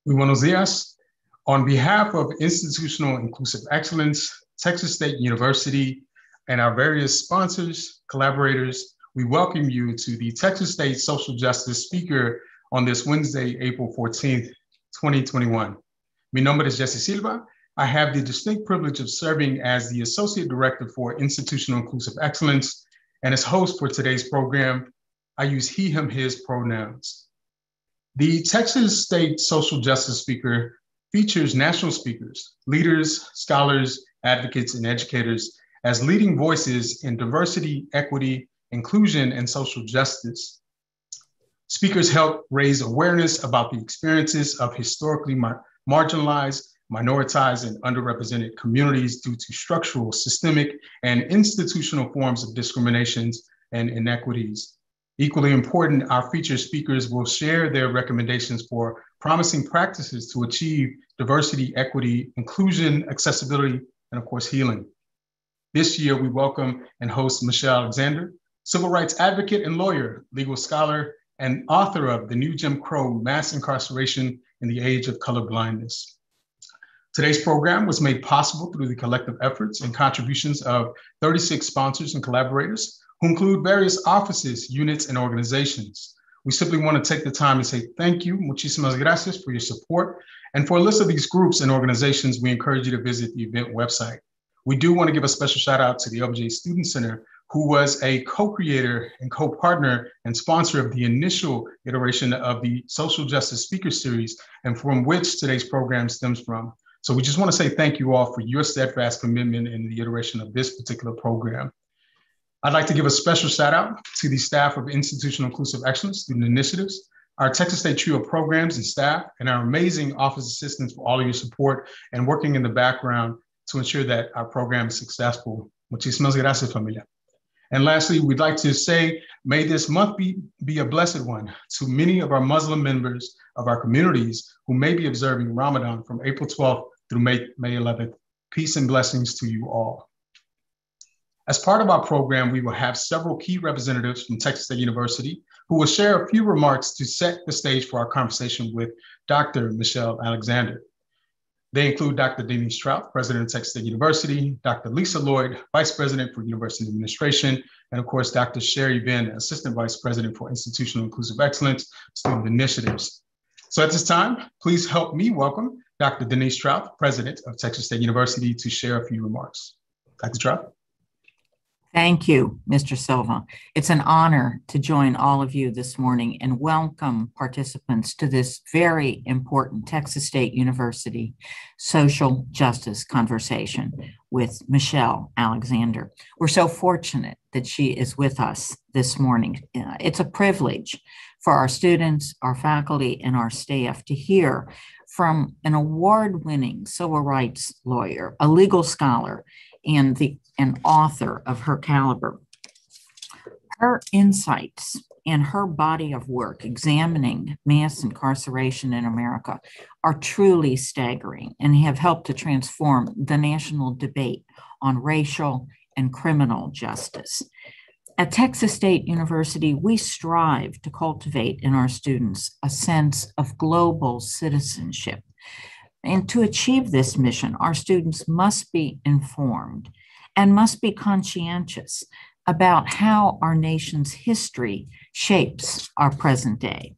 Muy buenos días. On behalf of Institutional Inclusive Excellence, Texas State University, and our various sponsors, collaborators, we welcome you to the Texas State Social Justice Speaker on this Wednesday, April 14th, 2021. Mi nombre es Jesse Silva. I have the distinct privilege of serving as the Associate Director for Institutional Inclusive Excellence, and as host for today's program, I use he, him, his pronouns. The Texas State Social Justice Speaker features national speakers, leaders, scholars, advocates, and educators as leading voices in diversity, equity, inclusion, and social justice. Speakers help raise awareness about the experiences of historically marginalized, minoritized, and underrepresented communities due to structural, systemic, and institutional forms of discriminations and inequities. Equally important, our featured speakers will share their recommendations for promising practices to achieve diversity, equity, inclusion, accessibility, and of course, healing. This year, we welcome and host Michelle Alexander, civil rights advocate and lawyer, legal scholar, and author of The New Jim Crow: Mass Incarceration in the Age of Colorblindness. Today's program was made possible through the collective efforts and contributions of 36 sponsors and collaborators who include various offices, units, and organizations. We simply want to take the time to say thank you, muchísimas gracias, for your support. And for a list of these groups and organizations, we encourage you to visit the event website. We do want to give a special shout out to the LBJ Student Center, who was a co-creator and co-partner and sponsor of the initial iteration of the Social Justice Speaker Series, and from which today's program stems from. So we just want to say thank you all for your steadfast commitment in the iteration of this particular program. I'd like to give a special shout out to the staff of Institutional Inclusive Excellence Student Initiatives, our Texas State trio of programs and staff, and our amazing office assistants for all of your support and working in the background to ensure that our program is successful. Muchísimas gracias, familia. And lastly, we'd like to say, may this month be a blessed one to many of our Muslim members of our communities who may be observing Ramadan from April 12th through May 11th. Peace and blessings to you all. As part of our program, we will have several key representatives from Texas State University who will share a few remarks to set the stage for our conversation with Dr. Michelle Alexander. They include Dr. Denise Trout, President of Texas State University, Dr. Lisa Lloyd, Vice President for University Administration, and of course, Dr. Sherry Venn, Assistant Vice President for Institutional Inclusive Excellence Student Initiatives. So at this time, please help me welcome Dr. Denise Trout, President of Texas State University, to share a few remarks. Dr. Trout. Thank you, Mr. Silva. It's an honor to join all of you this morning and welcome participants to this very important Texas State University social justice conversation with Michelle Alexander. We're so fortunate that she is with us this morning. It's a privilege for our students, our faculty, and our staff to hear from an award-winning civil rights lawyer, a legal scholar, and an author of her caliber. Her insights and her body of work examining mass incarceration in America are truly staggering and have helped to transform the national debate on racial and criminal justice. At Texas State University, we strive to cultivate in our students a sense of global citizenship. And to achieve this mission, our students must be informed and must be conscientious about how our nation's history shapes our present day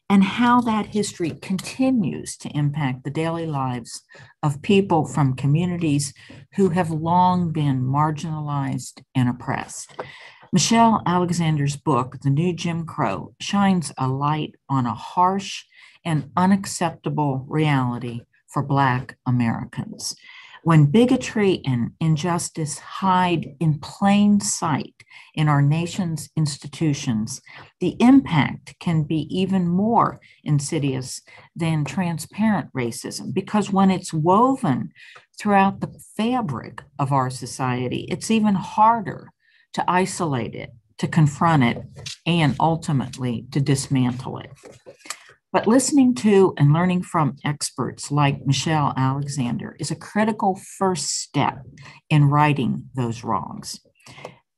and how that history continues to impact the daily lives of people from communities who have long been marginalized and oppressed. Michelle Alexander's book, The New Jim Crow, shines a light on a harsh and unacceptable reality for Black Americans. When bigotry and injustice hide in plain sight in our nation's institutions, the impact can be even more insidious than transparent racism, because when it's woven throughout the fabric of our society, it's even harder to isolate it, to confront it, and ultimately to dismantle it. But listening to and learning from experts like Michelle Alexander is a critical first step in righting those wrongs.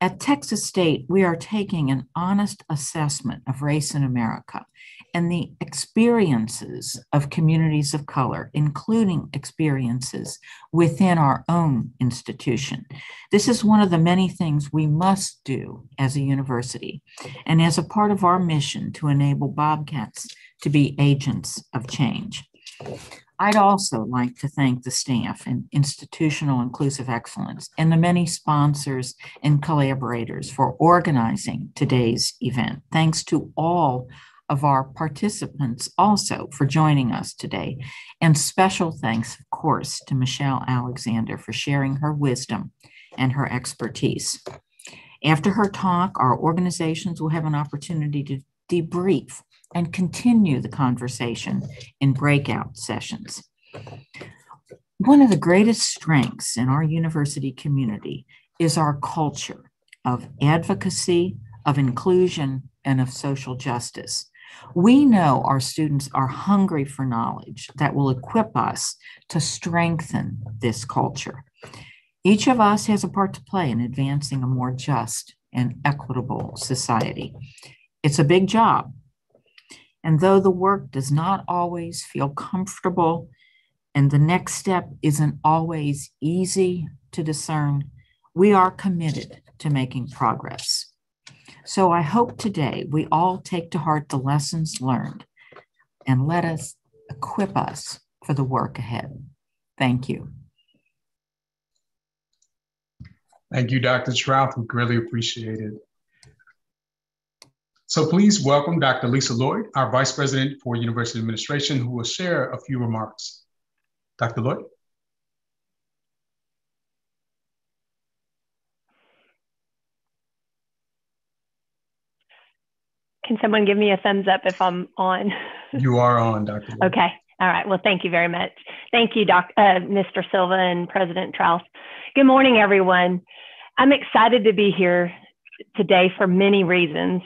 At Texas State, we are taking an honest assessment of race in America and the experiences of communities of color, including experiences within our own institution. This is one of the many things we must do as a university and as a part of our mission to enable Bobcats to be agents of change. I'd also like to thank the staff and Institutional Inclusive Excellence and the many sponsors and collaborators for organizing today's event. Thanks to all of our participants also for joining us today. And special thanks, of course, to Michelle Alexander for sharing her wisdom and her expertise. After her talk, our organizations will have an opportunity to debrief and continue the conversation in breakout sessions. One of the greatest strengths in our university community is our culture of advocacy, of inclusion, and of social justice. We know our students are hungry for knowledge that will equip us to strengthen this culture. Each of us has a part to play in advancing a more just and equitable society. It's a big job. And though the work does not always feel comfortable and the next step isn't always easy to discern, we are committed to making progress. So I hope today we all take to heart the lessons learned and let us equip us for the work ahead. Thank you. Thank you, Dr. Trouth. We greatly appreciate it. So please welcome Dr. Lisa Lloyd, our Vice President for University Administration, who will share a few remarks. Dr. Lloyd. Can someone give me a thumbs up if I'm on? You are on, Dr. Lloyd. Okay. All right. Well, thank you very much. Thank you, Mr. Silva and President Trouth. Good morning, everyone. I'm excited to be here today for many reasons.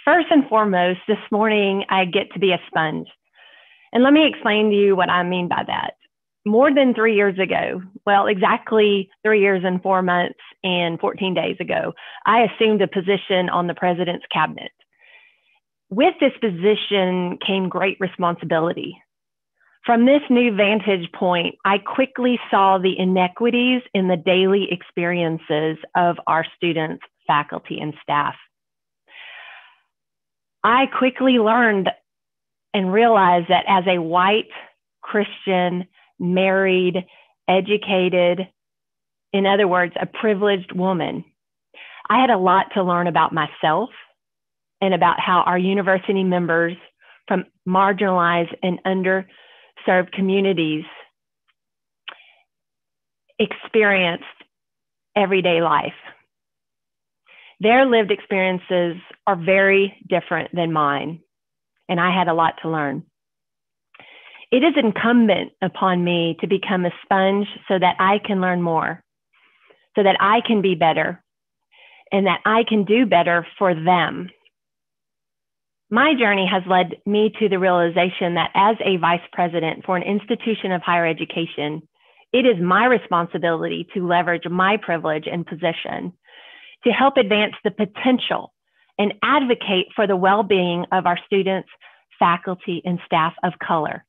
First and foremost, this morning, I get to be a sponge. And let me explain to you what I mean by that. More than 3 years ago, well, exactly 3 years and 4 months and 14 days ago, I assumed a position on the president's cabinet. With this position came great responsibility. From this new vantage point, I quickly saw the inequities in the daily experiences of our students, faculty, and staff. I quickly learned and realized that as a white, Christian, married, educated, in other words, a privileged woman, I had a lot to learn about myself and about how our university members from marginalized and underserved communities experienced everyday life. Their lived experiences are very different than mine, and I had a lot to learn. It is incumbent upon me to become a sponge so that I can learn more, so that I can be better, and that I can do better for them. My journey has led me to the realization that as a vice president for an institution of higher education, it is my responsibility to leverage my privilege and position to help advance the potential and advocate for the well-being of our students, faculty, and staff of color.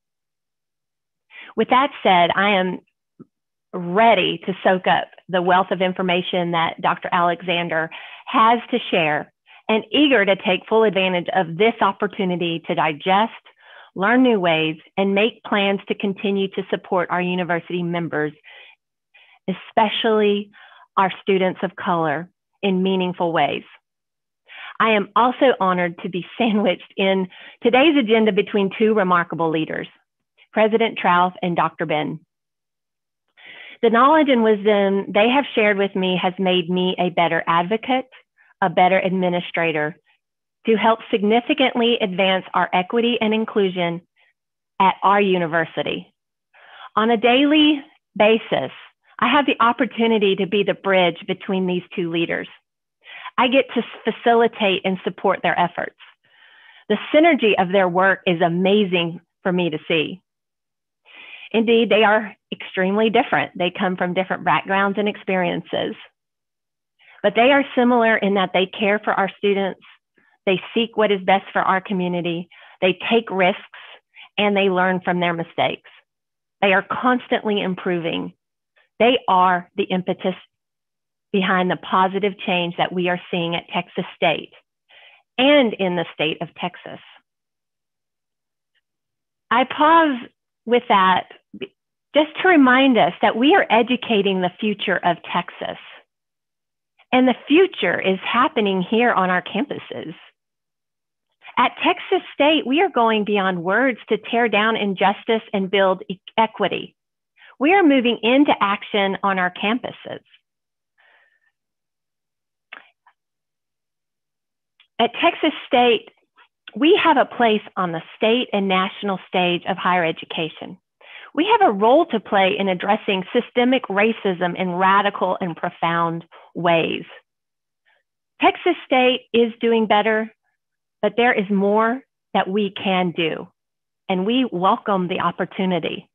With that said, I am ready to soak up the wealth of information that Dr. Alexander has to share and eager to take full advantage of this opportunity to digest, learn new ways, and make plans to continue to support our university members, especially our students of color, in meaningful ways. I am also honored to be sandwiched in today's agenda between two remarkable leaders, President Trouth and Dr. Ben. The knowledge and wisdom they have shared with me has made me a better advocate, a better administrator, to help significantly advance our equity and inclusion at our university. On a daily basis, I have the opportunity to be the bridge between these two leaders. I get to facilitate and support their efforts. The synergy of their work is amazing for me to see. Indeed, they are extremely different. They come from different backgrounds and experiences, but they are similar in that they care for our students. They seek what is best for our community. They take risks and they learn from their mistakes. They are constantly improving. They are the impetus behind the positive change that we are seeing at Texas State and in the state of Texas. I pause with that just to remind us that we are educating the future of Texas. And the future is happening here on our campuses. At Texas State, we are going beyond words to tear down injustice and build equity. We are moving into action on our campuses. At Texas State, we have a place on the state and national stage of higher education. We have a role to play in addressing systemic racism in radical and profound ways. Texas State is doing better, but there is more that we can do, and we welcome the opportunity.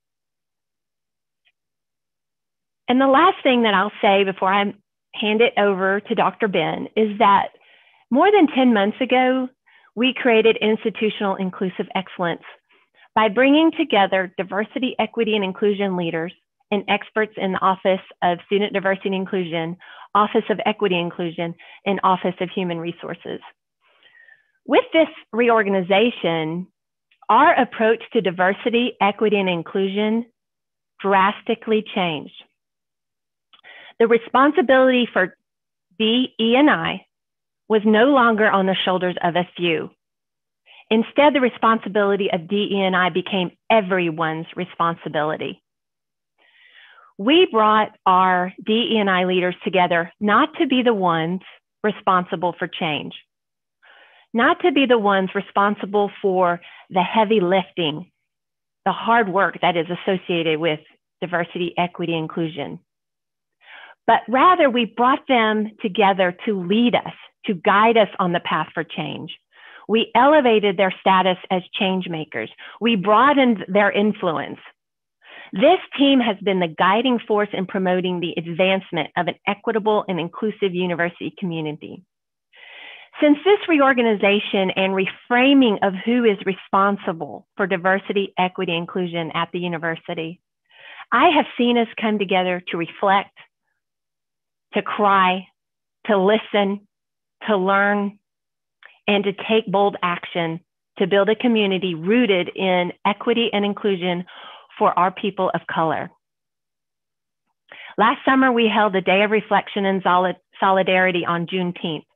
And the last thing that I'll say before I hand it over to Dr. Ben is that more than 10 months ago, we created Institutional Inclusive Excellence by bringing together diversity, equity, and inclusion leaders and experts in the Office of Student Diversity and Inclusion, Office of Equity and Inclusion, and Office of Human Resources. With this reorganization, our approach to diversity, equity, and inclusion drastically changed. The responsibility for DE&I was no longer on the shoulders of a few. Instead, the responsibility of DE&I became everyone's responsibility. We brought our DE&I leaders together not to be the ones responsible for change, not to be the ones responsible for the heavy lifting, the hard work that is associated with diversity, equity, inclusion, but rather we brought them together to lead us, to guide us on the path for change. We elevated their status as change makers. We broadened their influence. This team has been the guiding force in promoting the advancement of an equitable and inclusive university community. Since this reorganization and reframing of who is responsible for diversity, equity, inclusion at the university, I have seen us come together to reflect, to cry, to listen, to learn, and to take bold action to build a community rooted in equity and inclusion for our people of color. Last summer, we held a day of reflection and solidarity on Juneteenth,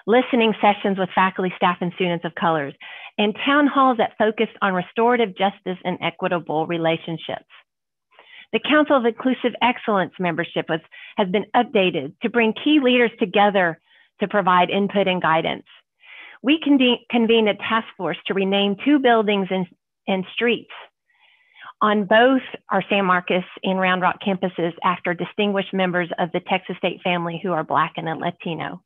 listening sessions with faculty, staff, and students of colors, and town halls that focused on restorative justice and equitable relationships. The Council of Inclusive Excellence membership has been updated to bring key leaders together to provide input and guidance. We convened a task force to rename 2 buildings and streets on both our San Marcos and Round Rock campuses after distinguished members of the Texas State family who are Black and Latino.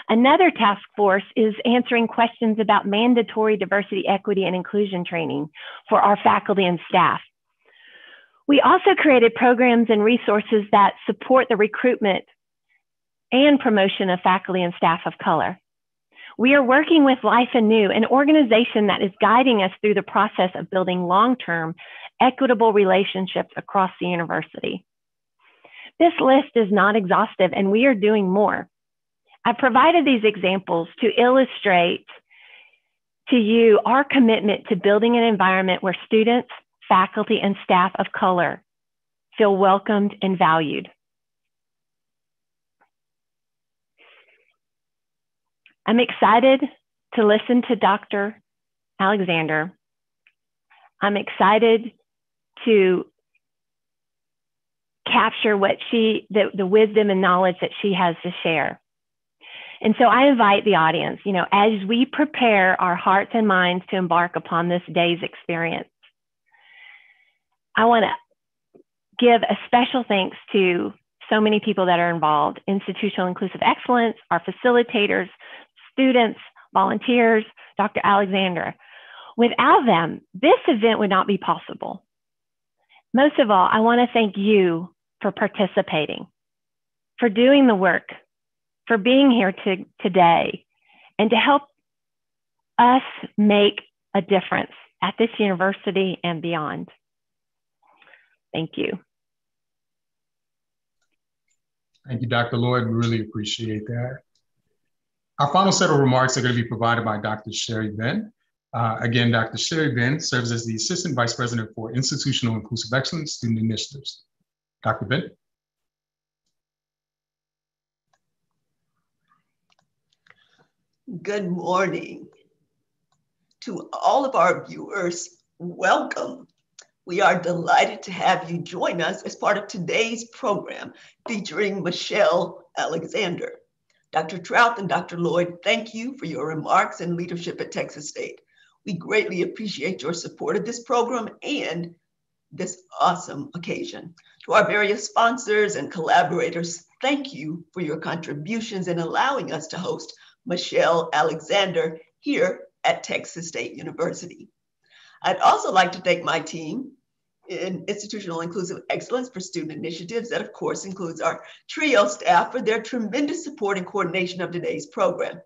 Another task force is answering questions about mandatory diversity, equity, and inclusion training for our faculty and staff. We also created programs and resources that support the recruitment and promotion of faculty and staff of color. We are working with Life Anew, an organization that is guiding us through the process of building long-term, equitable relationships across the university. This list is not exhaustive, and we are doing more. I've provided these examples to illustrate to you our commitment to building an environment where students, faculty, and staff of color feel welcomed and valued. I'm excited to listen to Dr. Alexander. I'm excited to capture what the wisdom and knowledge that she has to share. And so I invite the audience, as we prepare our hearts and minds to embark upon this day's experience, I want to give a special thanks to so many people that are involved: Institutional Inclusive Excellence, our facilitators, students, volunteers, Dr. Alexander. Without them, this event would not be possible. Most of all, I want to thank you for participating, for doing the work, for being here today, and to help us make a difference at this university and beyond. Thank you. Thank you, Dr. Lloyd. We really appreciate that. Our final set of remarks are going to be provided by Dr. Sherry Venn. Again, Dr. Sherry Venn serves as the Assistant Vice President for Institutional Inclusive Excellence Student Initiatives. Dr. Venn. Good morning. To all of our viewers, welcome. We are delighted to have you join us as part of today's program featuring Michelle Alexander. Dr. Trout and Dr. Lloyd, thank you for your remarks and leadership at Texas State. We greatly appreciate your support of this program and this awesome occasion. To our various sponsors and collaborators, thank you for your contributions in allowing us to host Michelle Alexander here at Texas State University. I'd also like to thank my team in Institutional Inclusive Excellence for Student Initiatives, that of course includes our TRIO staff, for their tremendous support and coordination of today's program.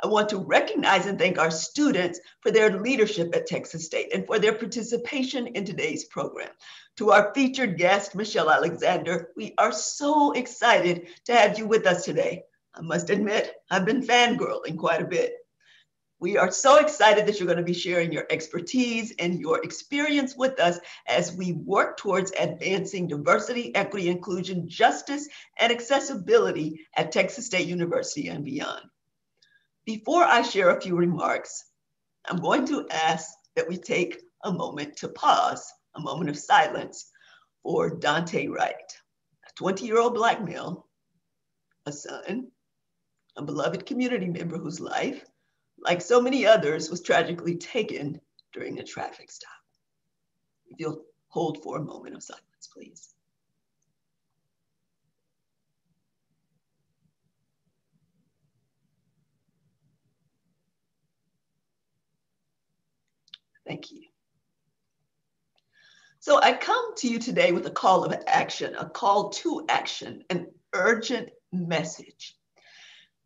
I want to recognize and thank our students for their leadership at Texas State and for their participation in today's program. To our featured guest, Michelle Alexander, we are so excited to have you with us today. I must admit, I've been fangirling quite a bit. We are so excited that you're going to be sharing your expertise and your experience with us as we work towards advancing diversity, equity, inclusion, justice, and accessibility at Texas State University and beyond. Before I share a few remarks, I'm going to ask that we take a moment to pause, a moment of silence for Dante Wright, a 20-year-old Black male, a son, a beloved community member whose life, like so many others, was tragically taken during a traffic stop. If you'll hold for a moment of silence, please. Thank you. So I come to you today with a call of action, a call to action, an urgent message.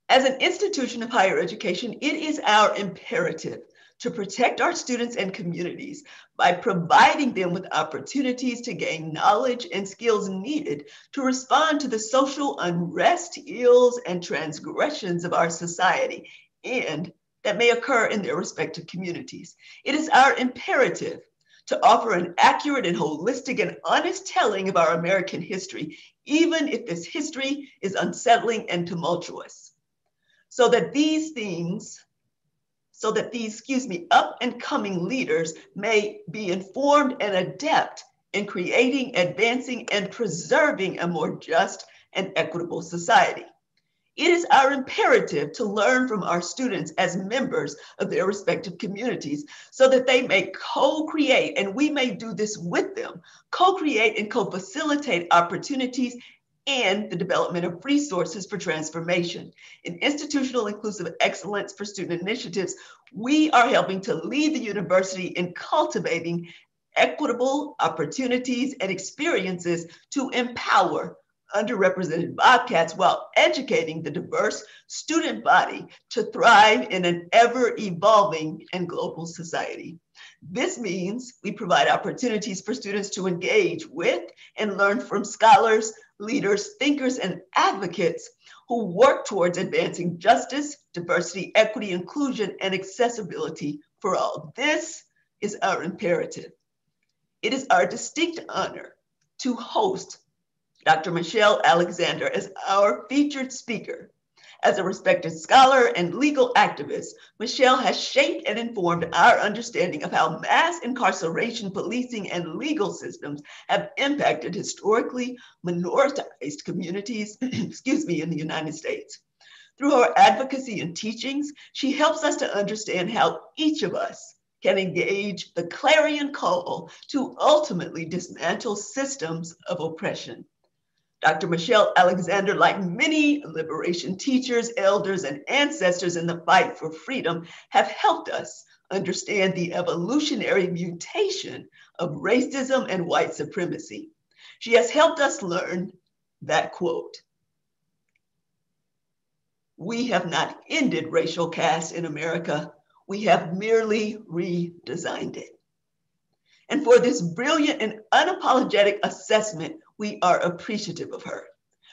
As an institution of higher education, it is our imperative to protect our students and communities by providing them with opportunities to gain knowledge and skills needed to respond to the social unrest, ills, and transgressions of our society, and that may occur in their respective communities. It is our imperative to offer an accurate and holistic and honest telling of our American history, even if this history is unsettling and tumultuous. So that these up and coming leaders may be informed and adept in creating, advancing, and preserving a more just and equitable society. It is our imperative to learn from our students as members of their respective communities so that they may co-create, and we may do this with them, co-create and co-facilitate opportunities and the development of resources for transformation. In Institutional Inclusive Excellence for Student Initiatives, we are helping to lead the university in cultivating equitable opportunities and experiences to empower underrepresented Bobcats while educating the diverse student body to thrive in an ever-evolving and global society. This means we provide opportunities for students to engage with and learn from scholars, leaders, thinkers, and advocates who work towards advancing justice, diversity, equity, inclusion, and accessibility for all. This is our imperative. It is our distinct honor to host Dr. Michelle Alexander as our featured speaker. As a respected scholar and legal activist, Michelle has shaped and informed our understanding of how mass incarceration, policing, and legal systems have impacted historically minoritized communities, in the United States. Through her advocacy and teachings, she helps us to understand how each of us can engage the clarion call to ultimately dismantle systems of oppression. Dr. Michelle Alexander, like many liberation teachers, elders, and ancestors in the fight for freedom, have helped us understand the evolutionary mutation of racism and white supremacy. She has helped us learn that, quote, "We have not ended racial caste in America. We have merely redesigned it. And for this brilliant and unapologetic assessment, we are appreciative of her.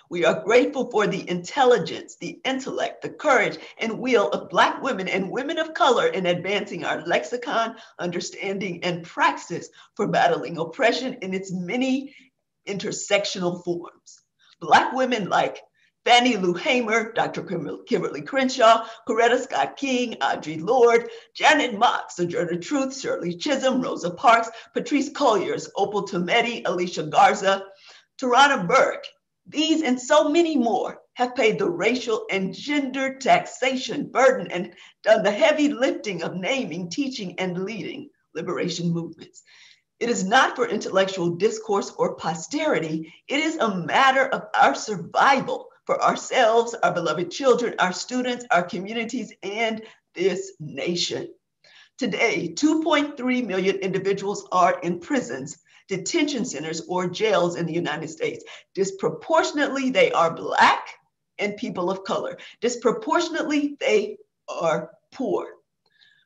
We are grateful for the intelligence, the intellect, the courage, and will of Black women and women of color in advancing our lexicon, understanding, and praxis for battling oppression in its many intersectional forms. Black women like Fannie Lou Hamer, Dr. Kimberly Crenshaw, Coretta Scott King, Audre Lorde, Janet Mock, Sojourner Truth, Shirley Chisholm, Rosa Parks, Patrice Colliers, Opal Tometi, Alicia Garza, Tarana Burke. These and so many more have paid the racial and gender taxation burden and done the heavy lifting of naming, teaching, and leading liberation movements. It is not for intellectual discourse or posterity. It is a matter of our survival for ourselves, our beloved children, our students, our communities, and this nation. Today, 2.3 million individuals are in prisons, detention centers, or jails in the United States. Disproportionately, they are Black and people of color. Disproportionately, they are poor.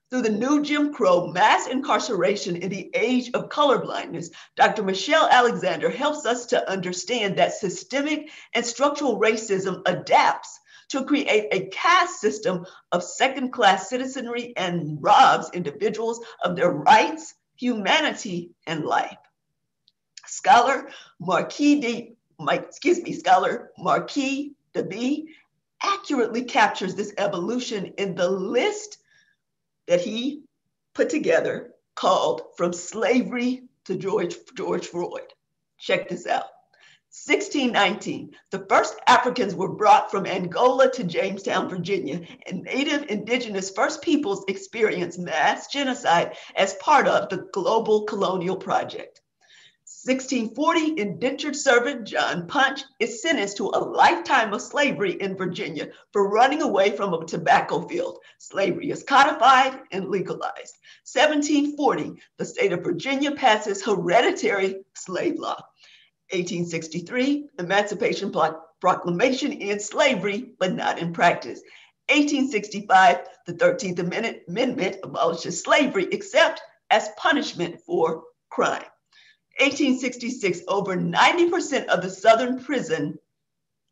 Through the new Jim Crow mass incarceration in the age of colorblindness, Dr. Michelle Alexander helps us to understand that systemic and structural racism adapts to create a caste system of second-class citizenry and robs individuals of their rights, humanity, and life. Scholar Marquis DeBee accurately captures this evolution in the list that he put together called From Slavery to George Floyd. Check this out. 1619, the first Africans were brought from Angola to Jamestown, Virginia, and Native Indigenous First Peoples experienced mass genocide as part of the global colonial project. 1640, indentured servant John Punch is sentenced to a lifetime of slavery in Virginia for running away from a tobacco field. Slavery is codified and legalized. 1740, the state of Virginia passes hereditary slave law. 1863, Emancipation Proclamation ends slavery, but not in practice. 1865, the 13th Amendment abolishes slavery except as punishment for crime. 1866, over 90% of the Southern prison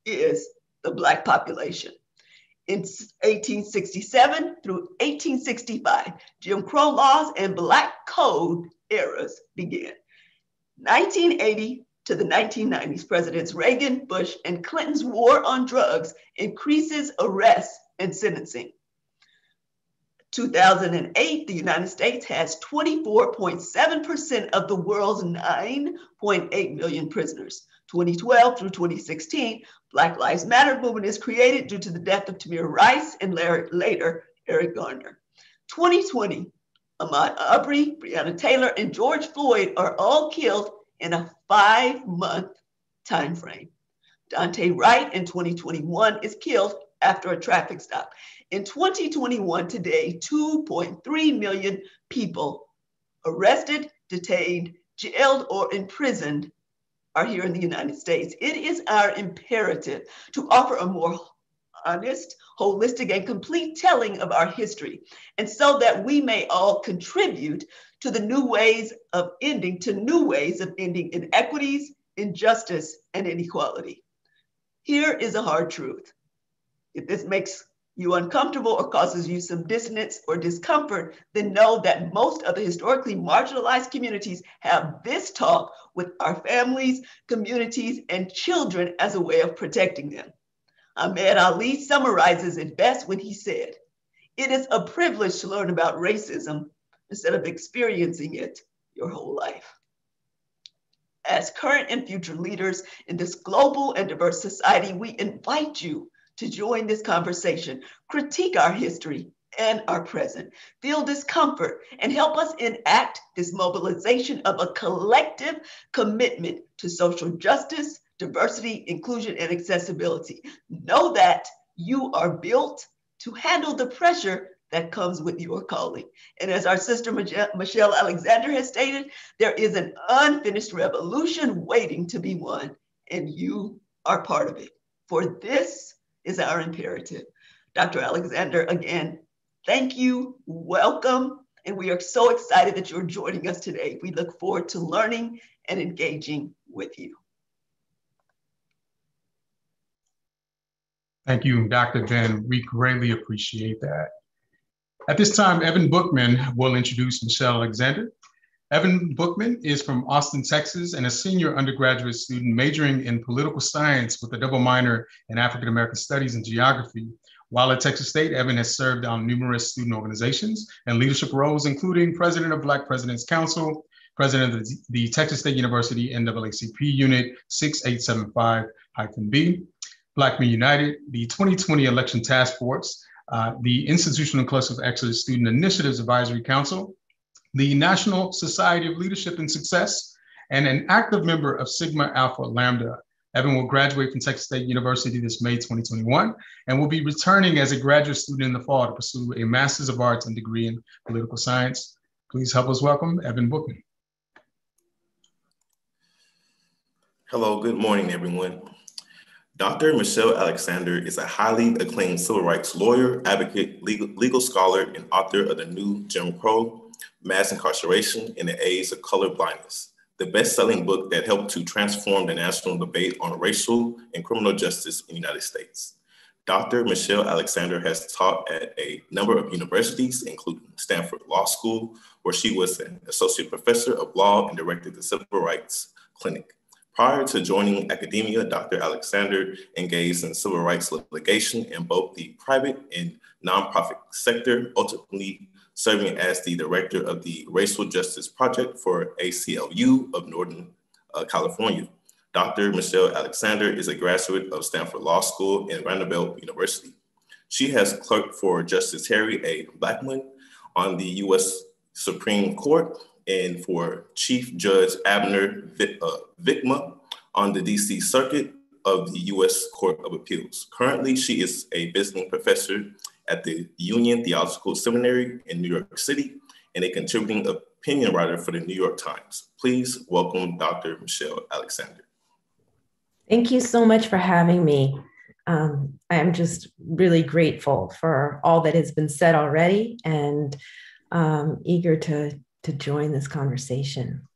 is the Black population. In 1867 through 1865, Jim Crow laws and Black Code eras began. 1980 to the 1990s, Presidents Reagan, Bush, and Clinton's war on drugs increases arrests and sentencing. 2008, the United States has 24.7% of the world's 9.8 million prisoners. 2012 through 2016, Black Lives Matter movement is created due to the death of Tamir Rice and later Eric Garner. 2020, Ahmaud Arbery, Breonna Taylor, and George Floyd are all killed in a 5-month time frame. Dante Wright in 2021 is killed after a traffic stop. In 2021, today, 2.3 million people arrested, detained, jailed, or imprisoned are here in the United States. It is our imperative to offer a more honest, holistic, and complete telling of our history, and so that we may all contribute to new ways of ending inequities, injustice, and inequality. Here is a hard truth. If this makes you uncomfortable or causes you some dissonance or discomfort, then know that most of the historically marginalized communities have this talk with our families, communities, and children as a way of protecting them. Ahmed Ali summarizes it best when he said, "It is a privilege to learn about racism instead of experiencing it your whole life." As current and future leaders in this global and diverse society, we invite you to join this conversation, critique our history and our present, feel discomfort, and help us enact this mobilization of a collective commitment to social justice, diversity, inclusion, and accessibility. Know that you are built to handle the pressure that comes with your calling. And as our sister Michelle Alexander has stated, there is an unfinished revolution waiting to be won, and you are part of it. For this is our imperative. Dr. Alexander, again, Thank you, welcome, and we are so excited that you're joining us today. We look forward to learning and engaging with you. Thank you, Dr. Ben. We greatly appreciate that. At this time, Evan Bookman will introduce Michelle Alexander. Evan Bookman is from Austin, Texas, and a senior undergraduate student majoring in political science with a double minor in African American studies and geography. While at Texas State, Evan has served on numerous student organizations and leadership roles, including president of Black Presidents Council, president of the Texas State University NAACP Unit 6875-B, Black Men United, the 2020 Election Task Force, the Institutional Inclusive Excellence Student Initiatives Advisory Council, the National Society of Leadership and Success, and an active member of Sigma Alpha Lambda. Evan will graduate from Texas State University this May 2021 and will be returning as a graduate student in the fall to pursue a Master's of Arts and degree in political science. Please help us welcome Evan Bookman. Hello, good morning, everyone. Dr. Michelle Alexander is a highly acclaimed civil rights lawyer, advocate, legal scholar, and author of the new Jim Crow, Mass Incarceration in the Age of Color Blindness, the best-selling book that helped to transform the national debate on racial and criminal justice in the United States. Dr. Michelle Alexander has taught at a number of universities, including Stanford Law School, where she was an associate professor of law and directed the Civil Rights Clinic. Prior to joining academia, Dr. Alexander engaged in civil rights litigation in both the private and nonprofit sector, ultimately serving as the director of the Racial Justice Project for ACLU of Northern California. Dr. Michelle Alexander is a graduate of Stanford Law School and Vanderbilt University. She has clerked for Justice Harry A. Blackmun on the U.S. Supreme Court and for Chief Judge Abner Vikma on the DC Circuit of the U.S. Court of Appeals. Currently, she is a visiting professor at the Union Theological Seminary in New York City and a contributing opinion writer for the New York Times. Please welcome Dr. Michelle Alexander. Thank you so much for having me. I am just really grateful for all that has been said already and eager to join this conversation.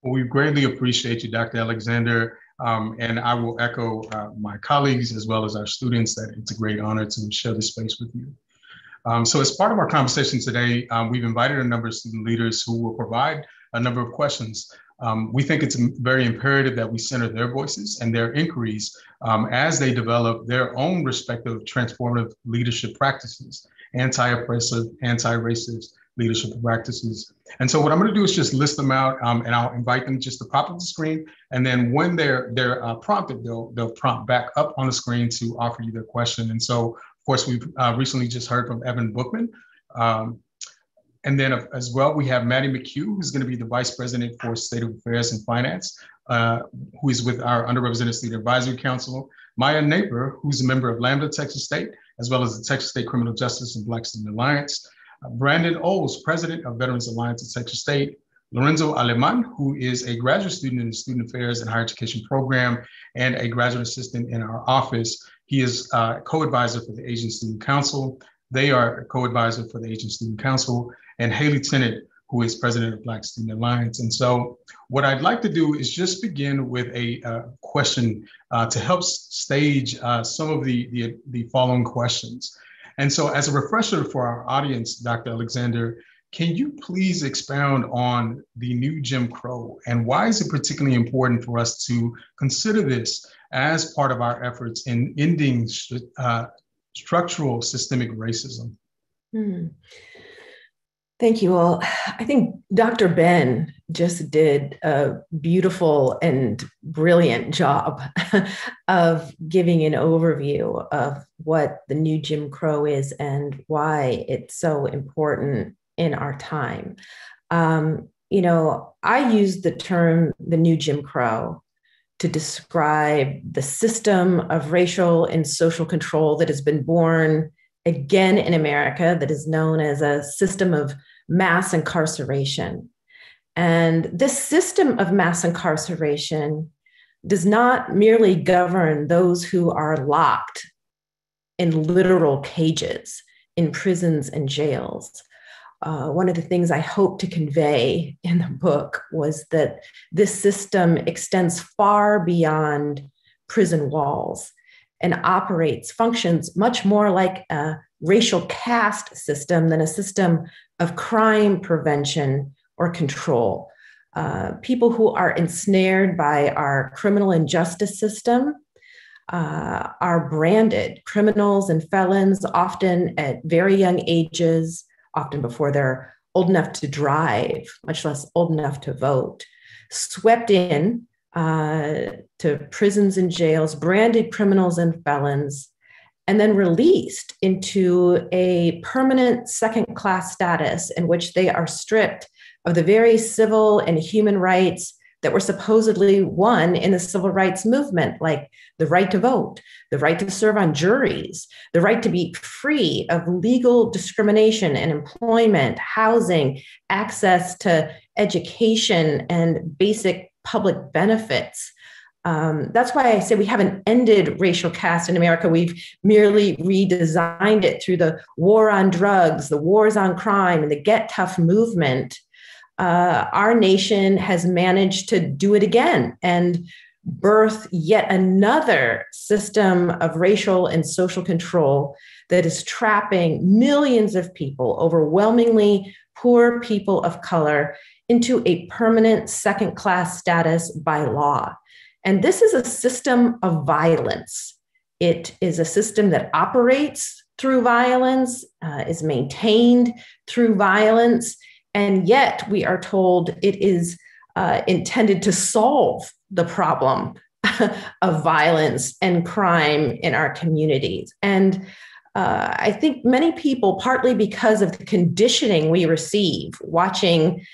Well, we greatly appreciate you, Dr. Alexander. And I will echo my colleagues as well as our students that it's a great honor to share this space with you. So as part of our conversation today, we've invited a number of student leaders who will provide a number of questions. We think it's very imperative that we center their voices and their inquiries as they develop their own respective transformative leadership practices, anti-oppressive, anti-racist leadership practices. And so what I'm going to do is just list them out, and I'll invite them just to pop up the screen. And then when they're prompted, they'll prompt back up on the screen to offer you their question. And so, of course, we've recently just heard from Evan Bookman. And then as well, we have Maddie McHugh, who's going to be the Vice President for State Affairs and Finance, who is with our Underrepresented Student Advisory Council. Maya Naper, who's a member of Lambda Texas State, as well as the Texas State Criminal Justice and Black Student Alliance. Brandon Oles, President of Veterans Alliance at Texas State. Lorenzo Aleman, who is a graduate student in the Student Affairs and Higher Education program and a graduate assistant in our office. He is co-advisor for the Asian Student Council. They are co-advisor for the Asian Student Council. And Haley Tennant, who is president of Black Student Alliance. And so what I'd like to do is just begin with a question to help stage some of the following questions. And so as a refresher for our audience, Dr. Alexander, can you please expound on the new Jim Crow and why is it particularly important for us to consider this as part of our efforts in ending structural systemic racism? Thank you all. I think Dr. Ben just did a beautiful and brilliant job of giving an overview of what the new Jim Crow is and why it's so important in our time. You know, I use the term the new Jim Crow to describe the system of racial and social control that has been born again in America, that is known as a system of mass incarceration. And this system of mass incarceration does not merely govern those who are locked in literal cages. in prisons and jails. One of the things I hope to convey in the book was that this system extends far beyond prison walls and functions much more like a racial caste system than a system of crime prevention or control. People who are ensnared by our criminal injustice system are branded criminals and felons, often at very young ages, often before they're old enough to drive, much less old enough to vote, swept in to prisons and jails, branded criminals and felons, and then released into a permanent second-class status in which they are stripped of the very civil and human rights that were supposedly won in the civil rights movement, like the right to vote, the right to serve on juries, the right to be free of legal discrimination in employment, housing, access to education, and basic public benefits. That's why I say we haven't ended racial caste in America. We've merely redesigned it through the war on drugs, the wars on crime, and the Get Tough movement. Our nation has managed to do it again and birth yet another system of racial and social control that is trapping millions of people, overwhelmingly poor people of color, into a permanent second-class status by law. And this is a system of violence. It is a system that operates through violence, is maintained through violence, and yet we are told it is intended to solve the problem of violence and crime in our communities. And I think many people, partly because of the conditioning we receive watching,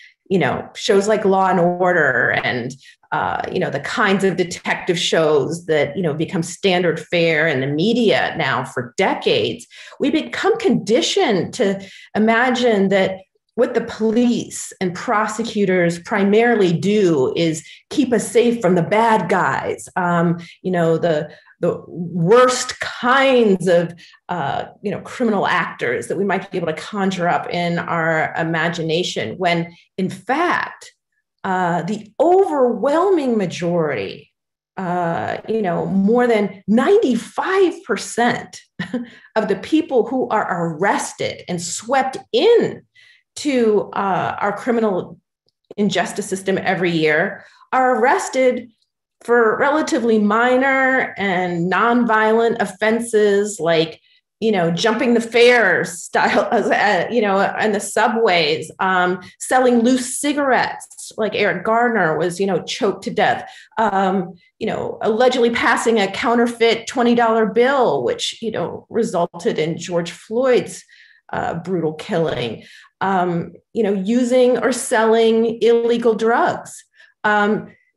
shows like Law and Order and, the kinds of detective shows that, become standard fare in the media now for decades, we become conditioned to imagine that what the police and prosecutors primarily do is keep us safe from the bad guys, the worst kinds of, criminal actors that we might be able to conjure up in our imagination, when in fact, the overwhelming majority, more than 95% of the people who are arrested and swept in to our criminal injustice system every year are arrested for relatively minor and nonviolent offenses like, jumping the fare style, in the subways, selling loose cigarettes, like Eric Gardner was, choked to death, allegedly passing a counterfeit $20 bill, which, resulted in George Floyd's brutal killing, using or selling illegal drugs.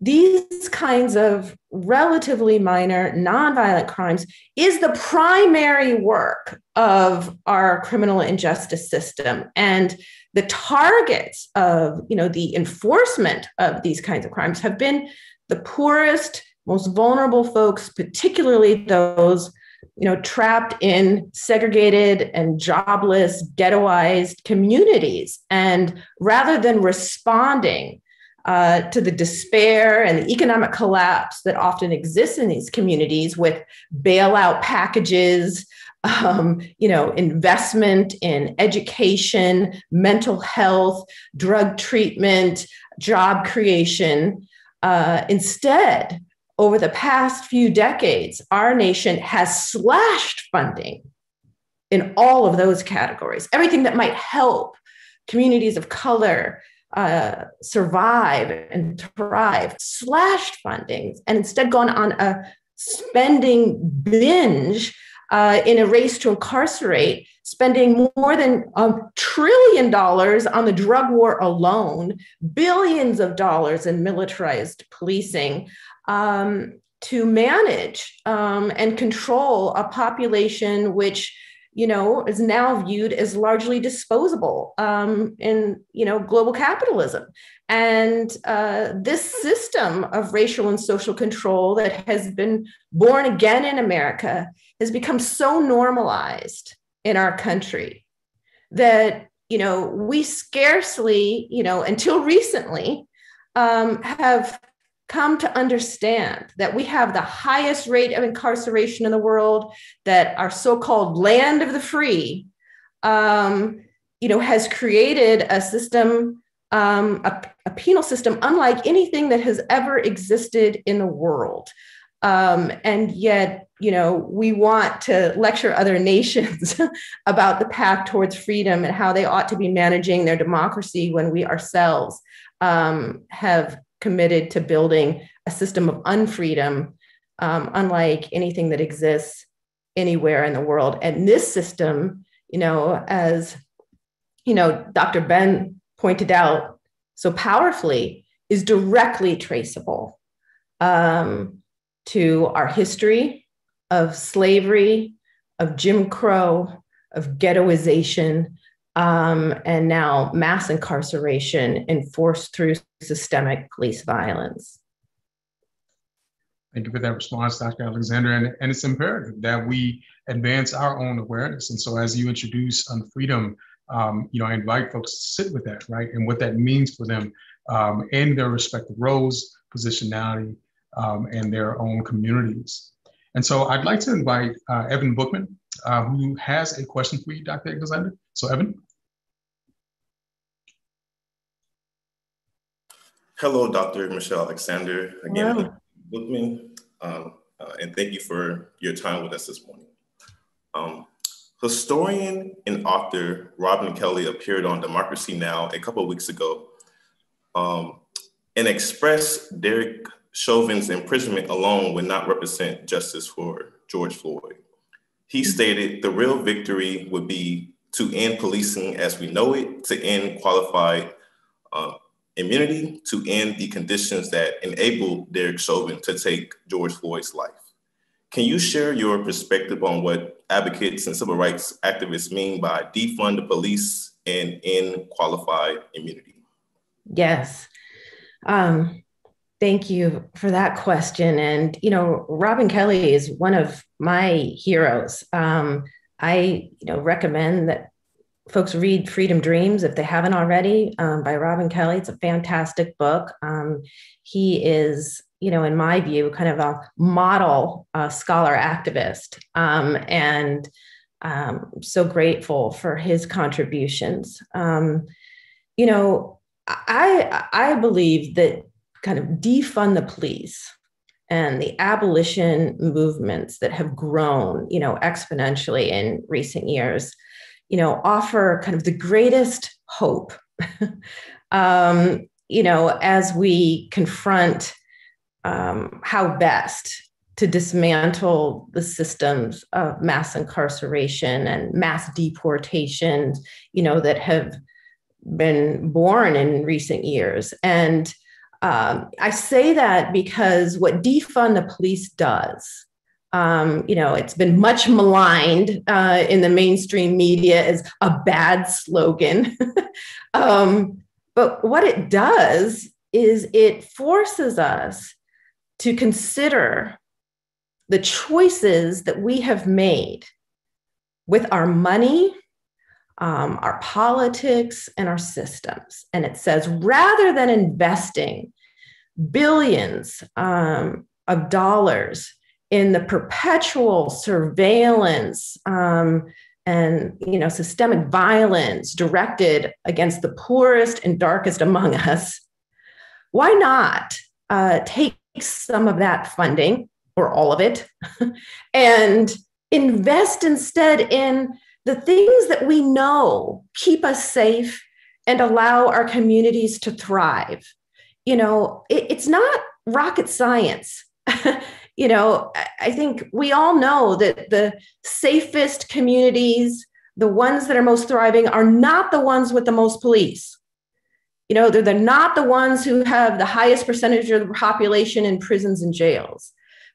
These kinds of relatively minor nonviolent crimes is the primary work of our criminal injustice system. And the targets of, the enforcement of these kinds of crimes have been the poorest, most vulnerable folks, particularly those trapped in segregated and jobless, ghettoized communities. And rather than responding to the despair and the economic collapse that often exists in these communities with bailout packages, investment in education, mental health, drug treatment, job creation, instead, over the past few decades, our nation has slashed funding in all of those categories. Everything that might help communities of color survive and thrive, slashed funding, and instead gone on a spending binge in a race to incarcerate, spending more than $1 trillion on the drug war alone, billions of dollars in militarized policing, to manage and control a population which, is now viewed as largely disposable in, global capitalism. And this system of racial and social control that has been born again in America has become so normalized in our country that, we scarcely, until recently, have come to understand that we have the highest rate of incarceration in the world, that our so-called land of the free, has created a system, a penal system unlike anything that has ever existed in the world. And yet, we want to lecture other nations about the path towards freedom and how they ought to be managing their democracy when we ourselves have committed to building a system of unfreedom, unlike anything that exists anywhere in the world. And this system, as Dr. Ben pointed out so powerfully, is directly traceable to our history of slavery, of Jim Crow, of ghettoization, and now mass incarceration enforced through systemic police violence. Thank you for that response, Dr. Alexander. And it's imperative that we advance our own awareness. And so as you introduce freedom, I invite folks to sit with that, right? And what that means for them in their respective roles, positionality, and their own communities. And so I'd like to invite Evan Bookman, who has a question for you, Dr. Alexander. So Evan. Hello, Dr. Michelle Alexander. Again, Hello. Bookman, and thank you for your time with us this morning. Historian and author Robin Kelley appeared on Democracy Now! A couple of weeks ago and expressed Derek Chauvin's imprisonment alone would not represent justice for George Floyd. He stated the real victory would be to end policing as we know it, to end qualified immunity, to end the conditions that enabled Derek Chauvin to take George Floyd's life. Can you share your perspective on what advocates and civil rights activists mean by defund the police and end qualified immunity? Yes. Thank you for that question. And, Robin Kelley is one of my heroes. I recommend that folks read Freedom Dreams if they haven't already, by Robin Kelley. It's a fantastic book. He is, in my view, kind of a model scholar activist, and so grateful for his contributions. I believe that kind of defund the police and the abolition movements that have grown, exponentially in recent years, offer kind of the greatest hope, as we confront how best to dismantle the systems of mass incarceration and mass deportation, that have been born in recent years. And I say that because what defund the police does, it's been much maligned in the mainstream media as a bad slogan. But what it does is it forces us to consider the choices that we have made with our money, our politics, and our systems. And it says, rather than investing billions of dollars in the perpetual surveillance and systemic violence directed against the poorest and darkest among us, why not take some of that funding, or all of it, and invest instead in the things that we know keep us safe and allow our communities to thrive? It's not rocket science. I think we all know that the safest communities, the ones that are most thriving, are not the ones with the most police. They're not the ones who have the highest percentage of the population in prisons and jails.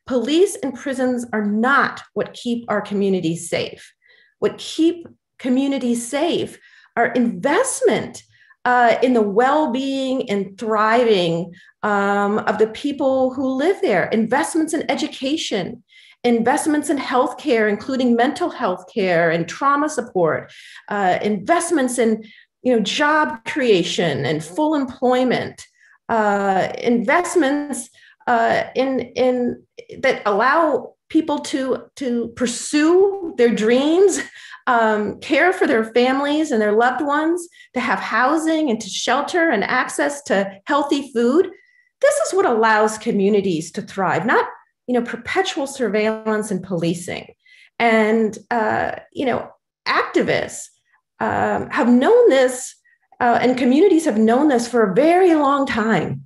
Police and prisons are not what keep our communities safe. What keep communities safe are investment in the well-being and thriving of the people who live there, investments in education, investments in healthcare, including mental health care and trauma support, investments in job creation and full employment, investments in that allow people to pursue their dreams, care for their families and their loved ones, to have housing and to shelter and access to healthy food. This is what allows communities to thrive, not perpetual surveillance and policing. And activists have known this, and communities have known this for a very long time.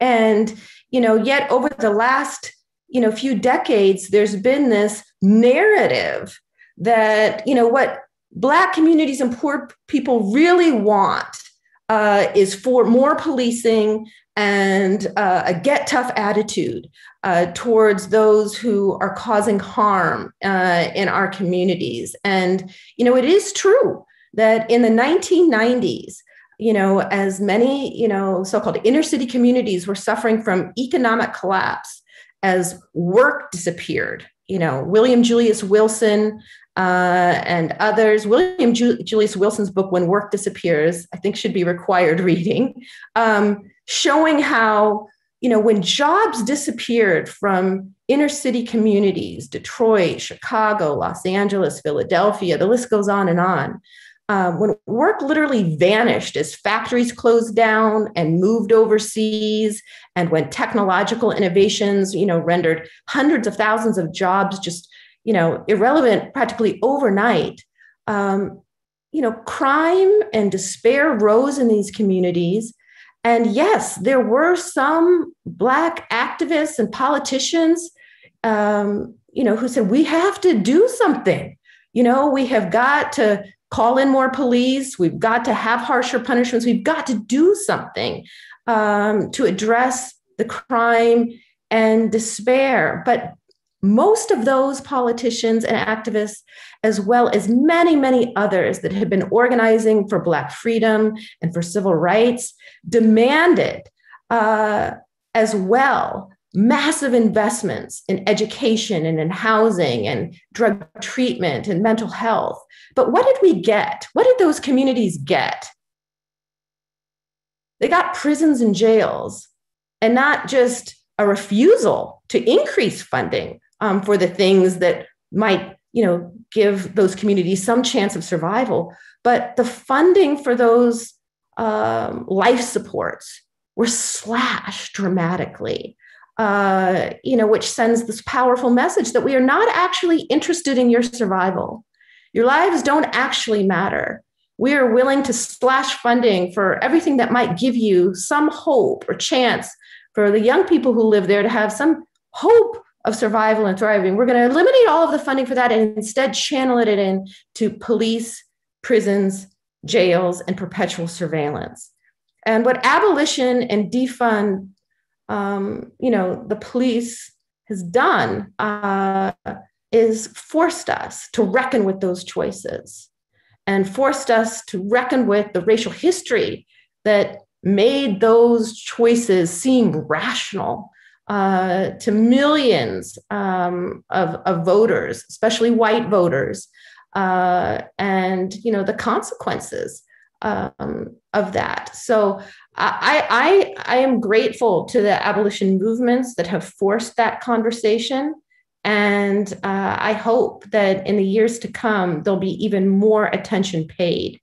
And yet over the last few decades, there's been this narrative that what Black communities and poor people really want is for more policing and a get tough attitude towards those who are causing harm in our communities. And it is true that in the 1990s, as many so-called inner city communities were suffering from economic collapse as work disappeared. William Julius Wilson and others. William Julius Wilson's book, When Work Disappears, I think should be required reading, showing how, when jobs disappeared from inner city communities, Detroit, Chicago, Los Angeles, Philadelphia, the list goes on and on. When work literally vanished as factories closed down and moved overseas, and when technological innovations, rendered hundreds of thousands of jobs just, irrelevant practically overnight, crime and despair rose in these communities. And yes, there were some Black activists and politicians, who said, we have to do something. We have got to call in more police. We've got to have harsher punishments. We've got to do something to address the crime and despair. But most of those politicians and activists, as well as many, many others that have been organizing for Black freedom and for civil rights, demanded as well massive investments in education and in housing and drug treatment and mental health. But what did we get? What did those communities get? They got prisons and jails, and not just a refusal to increase funding for the things that might, give those communities some chance of survival. But the funding for those life supports were slashed dramatically. Which sends this powerful message that we are not actually interested in your survival. Your lives don't actually matter. We are willing to slash funding for everything that might give you some hope or chance for the young people who live there to have some hope of survival and thriving. We're going to eliminate all of the funding for that and instead channel it into police, prisons, jails, and perpetual surveillance. And what abolition and defund the police has done is forced us to reckon with those choices and forced us to reckon with the racial history that made those choices seem rational to millions of voters, especially white voters, and the consequences of that. So I am grateful to the abolition movements that have forced that conversation. And I hope that in the years to come, there'll be even more attention paid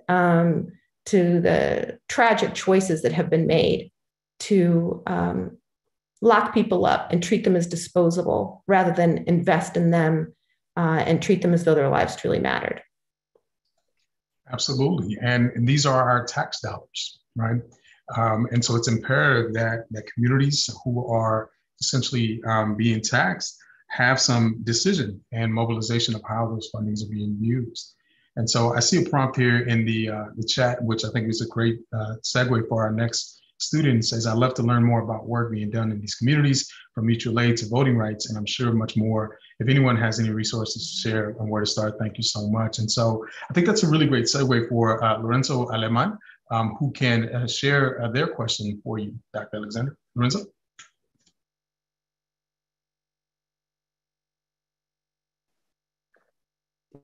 to the tragic choices that have been made to lock people up and treat them as disposable rather than invest in them and treat them as though their lives truly mattered. Absolutely. And these are our tax dollars, right? And so it's imperative that communities who are essentially being taxed have some decision and mobilization of how those fundings are being used. And so I see a prompt here in the chat, which I think is a great segue for our next students, as I love to learn more about work being done in these communities, from mutual aid to voting rights, and I'm sure much more. If anyone has any resources to share on where to start, thank you so much. And so I think that's a really great segue for Lorenzo Aleman, who can share their question for you, Dr. Alexander. Lorenzo?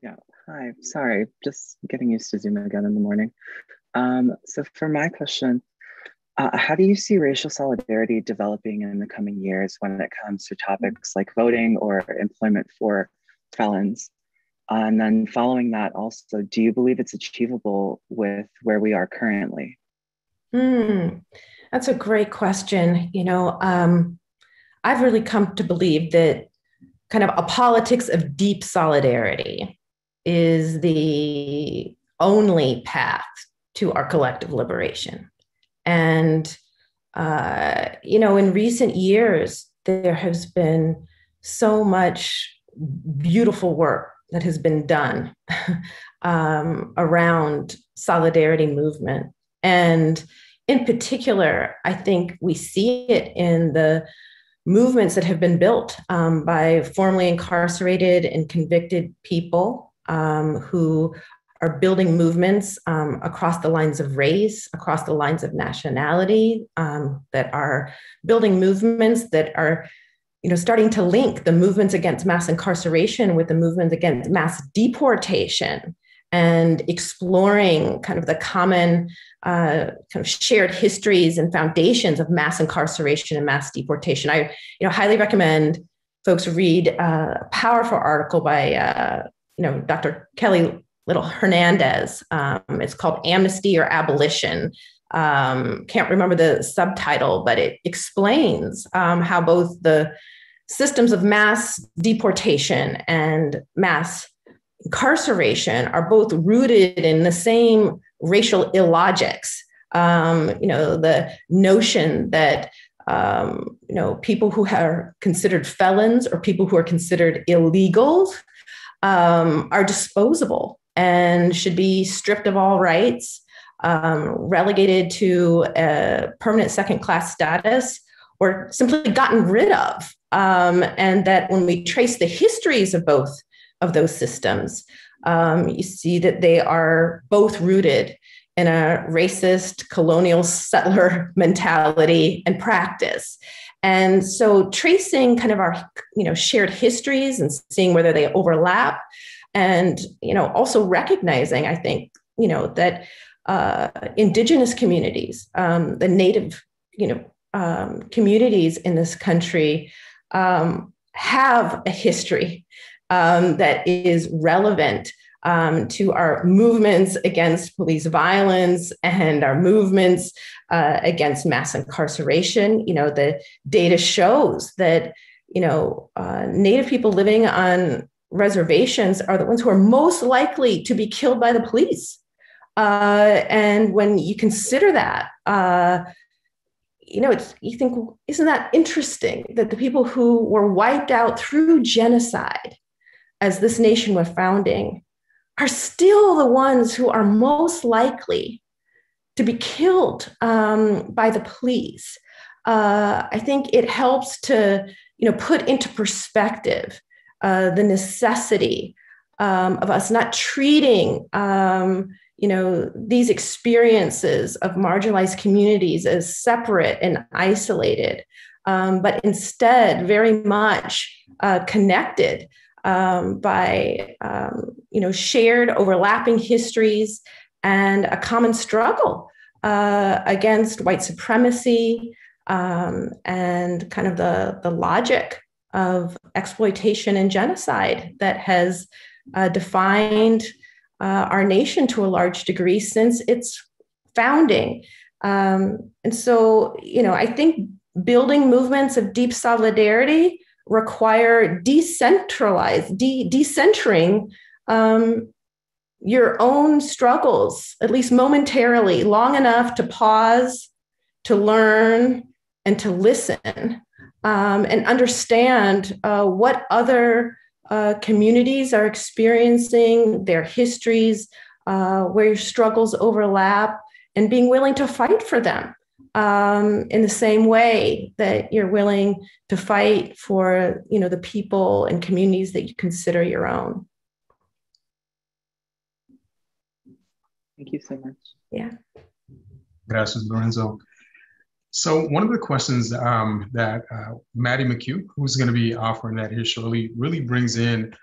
Yeah, hi, sorry, just getting used to Zoom again in the morning. So for my question, how do you see racial solidarity developing in the coming years when it comes to topics like voting or employment for felons? And then following that also, do you believe it's achievable with where we are currently? That's a great question. I've really come to believe that kind of a politics of deep solidarity is the only path to our collective liberation. And, in recent years, there has been so much beautiful work that has been done around solidarity movement. And in particular, I think we see it in the movements that have been built by formerly incarcerated and convicted people who are building movements across the lines of race, across the lines of nationality, that are building movements that are, starting to link the movements against mass incarceration with the movements against mass deportation, and exploring kind of the common kind of shared histories and foundations of mass incarceration and mass deportation. I highly recommend folks read a powerful article by Dr. Kelly Little Hernandez. It's called Amnesty or Abolition. Can't remember the subtitle, but it explains how both the systems of mass deportation and mass incarceration are both rooted in the same racial illogics. The notion that people who are considered felons or people who are considered illegals are disposable and should be stripped of all rights, relegated to a permanent second-class status, or simply gotten rid of. And that when we trace the histories of both of those systems, you see that they are both rooted in a racist colonial settler mentality and practice. And so tracing kind of our, shared histories and seeing whether they overlap, and, also recognizing, I think, that indigenous communities, the native, communities in this country have a history that is relevant to our movements against police violence and our movements against mass incarceration. The data shows that, Native people living on reservations are the ones who are most likely to be killed by the police. And when you consider that, you think, isn't that interesting that the people who were wiped out through genocide as this nation was founding are still the ones who are most likely to be killed by the police? I think it helps to, put into perspective the necessity of us not treating, these experiences of marginalized communities as separate and isolated, but instead very much connected by shared overlapping histories and a common struggle against white supremacy and kind of the logic of exploitation and genocide that has defined our nation to a large degree since its founding. And so, I think building movements of deep solidarity require decentering your own struggles, at least momentarily, long enough to pause, to learn, and to listen, and understand what other communities are experiencing, their histories, where your struggles overlap, and being willing to fight for them in the same way that you're willing to fight for, the people and communities that you consider your own. Thank you so much. Yeah. Gracias, Lorenzo. So one of the questions that Maddie McHugh, who's going to be offering that here shortly, really brings in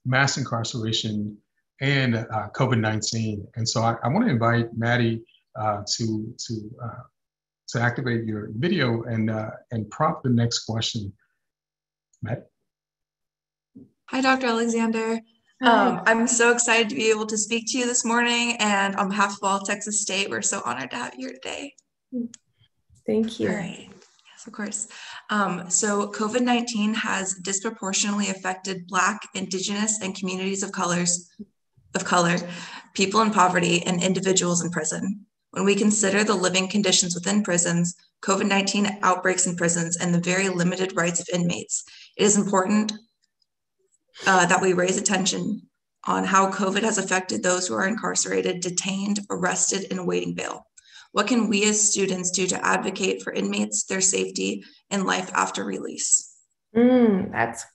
mass incarceration and COVID-19. And so I want to invite Maddie to activate your video and prompt the next question. Matt? Hi, Dr. Alexander. I'm so excited to be able to speak to you this morning, and on behalf of all Texas State, we're so honored to have you here today. Thank you. All right. Yes, of course. So COVID-19 has disproportionately affected Black, Indigenous, and communities of color, people in poverty, and individuals in prison. When we consider the living conditions within prisons, COVID-19 outbreaks in prisons, and the very limited rights of inmates, it is important that we raise attention on how COVID has affected those who are incarcerated, detained, arrested, and awaiting bail. What can we as students do to advocate for inmates, their safety, and life after release? That's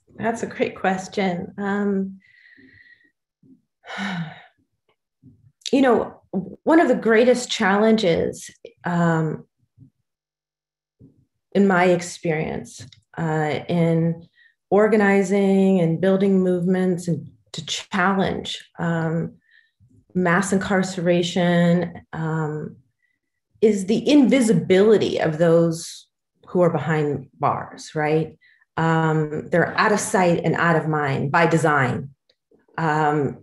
a great question. You know, one of the greatest challenges in my experience in organizing and building movements and to challenge mass incarceration is the invisibility of those who are behind bars, right? They're out of sight and out of mind by design. And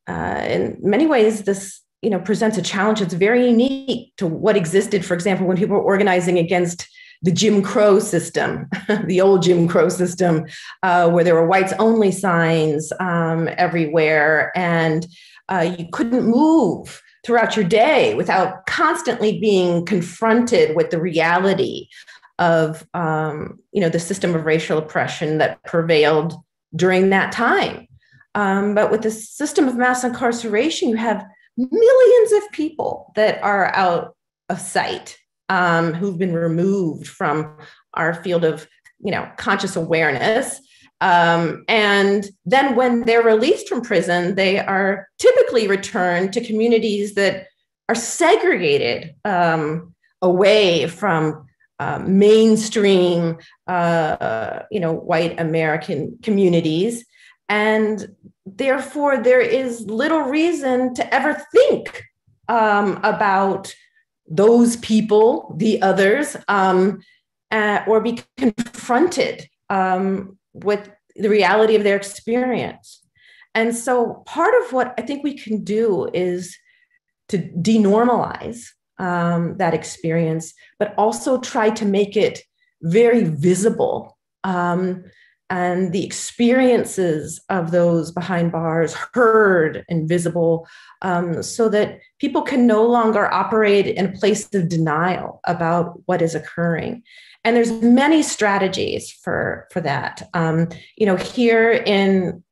in many ways, this presents a challenge that's very unique to what existed, for example, when people were organizing against the Jim Crow system, the old Jim Crow system, where there were whites only signs everywhere, and you couldn't move throughout your day without constantly being confronted with the reality of the system of racial oppression that prevailed during that time. But with the system of mass incarceration, you have millions of people that are out of sight, who've been removed from our field of, conscious awareness. And then when they're released from prison, they are typically returned to communities that are segregated away from mainstream, white American communities. And therefore, there is little reason to ever think about those people, the others, or be confronted with the reality of their experience. And so part of what I think we can do is to denormalize that experience, but also try to make it very visible. And the experiences of those behind bars heard and visible, so that people can no longer operate in a place of denial about what is occurring. And there's many strategies for that. Here in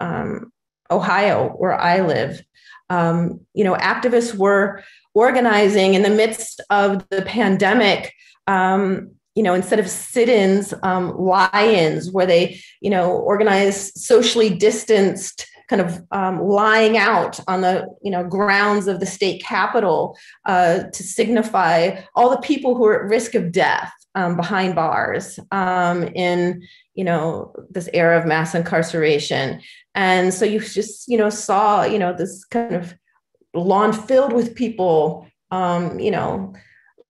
Ohio, where I live, activists were organizing in the midst of the pandemic, instead of sit-ins, lie-ins, where they, organize socially distanced kind of lying out on the, grounds of the state capitol to signify all the people who are at risk of death behind bars in, this era of mass incarceration. And so you just, saw, this kind of lawn filled with people,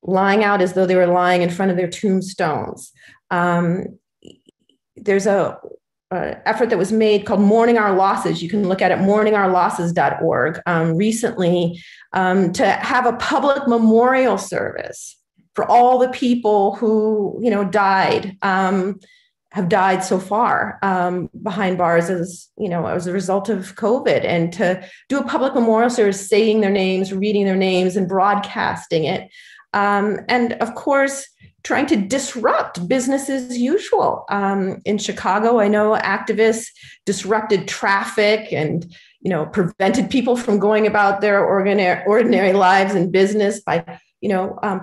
lying out as though they were lying in front of their tombstones. There's a effort that was made called Mourning Our Losses. You can look at it, mourningourlosses.org, recently, to have a public memorial service for all the people who, died, have died so far behind bars as a result of COVID, and to do a public memorial service, saying their names, reading their names, and broadcasting it. And of course, trying to disrupt business as usual. In Chicago, I know activists disrupted traffic and, prevented people from going about their ordinary lives and business by,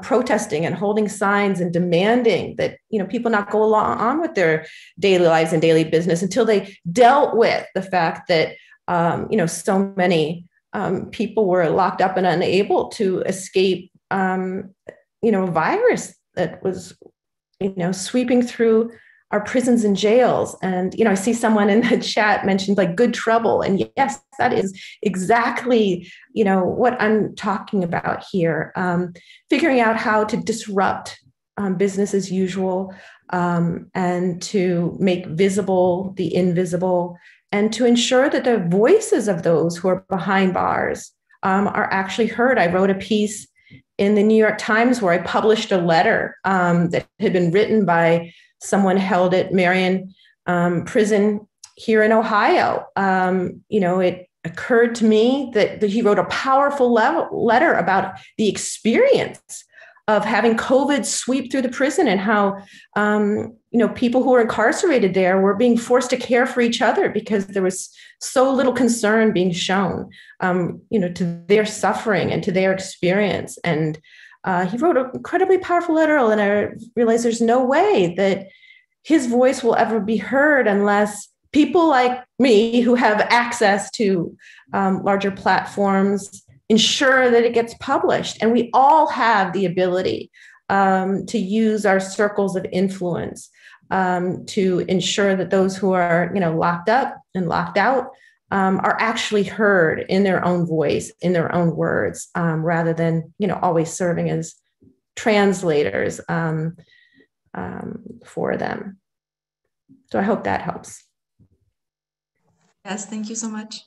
protesting and holding signs and demanding that, people not go on with their daily lives and daily business until they dealt with the fact that, so many people were locked up and unable to escape a virus that was, sweeping through our prisons and jails. And, I see someone in the chat mentioned like good trouble. And yes, that is exactly, what I'm talking about here. Figuring out how to disrupt business as usual, and to make visible the invisible, and to ensure that the voices of those who are behind bars are actually heard. I wrote a piece in the New York Times where I published a letter that had been written by someone held at Marion Prison here in Ohio. It occurred to me that he wrote a powerful letter about the experience of having COVID sweep through the prison, and how, people who were incarcerated there were being forced to care for each other because there was so little concern being shown, to their suffering and to their experience. And he wrote an incredibly powerful letter, and I realized there's no way that his voice will ever be heard unless people like me, who have access to larger platforms, ensure that it gets published. And we all have the ability to use our circles of influence to ensure that those who are, locked up and locked out are actually heard in their own voice, in their own words, rather than, always serving as translators for them. So I hope that helps. Yes, thank you so much.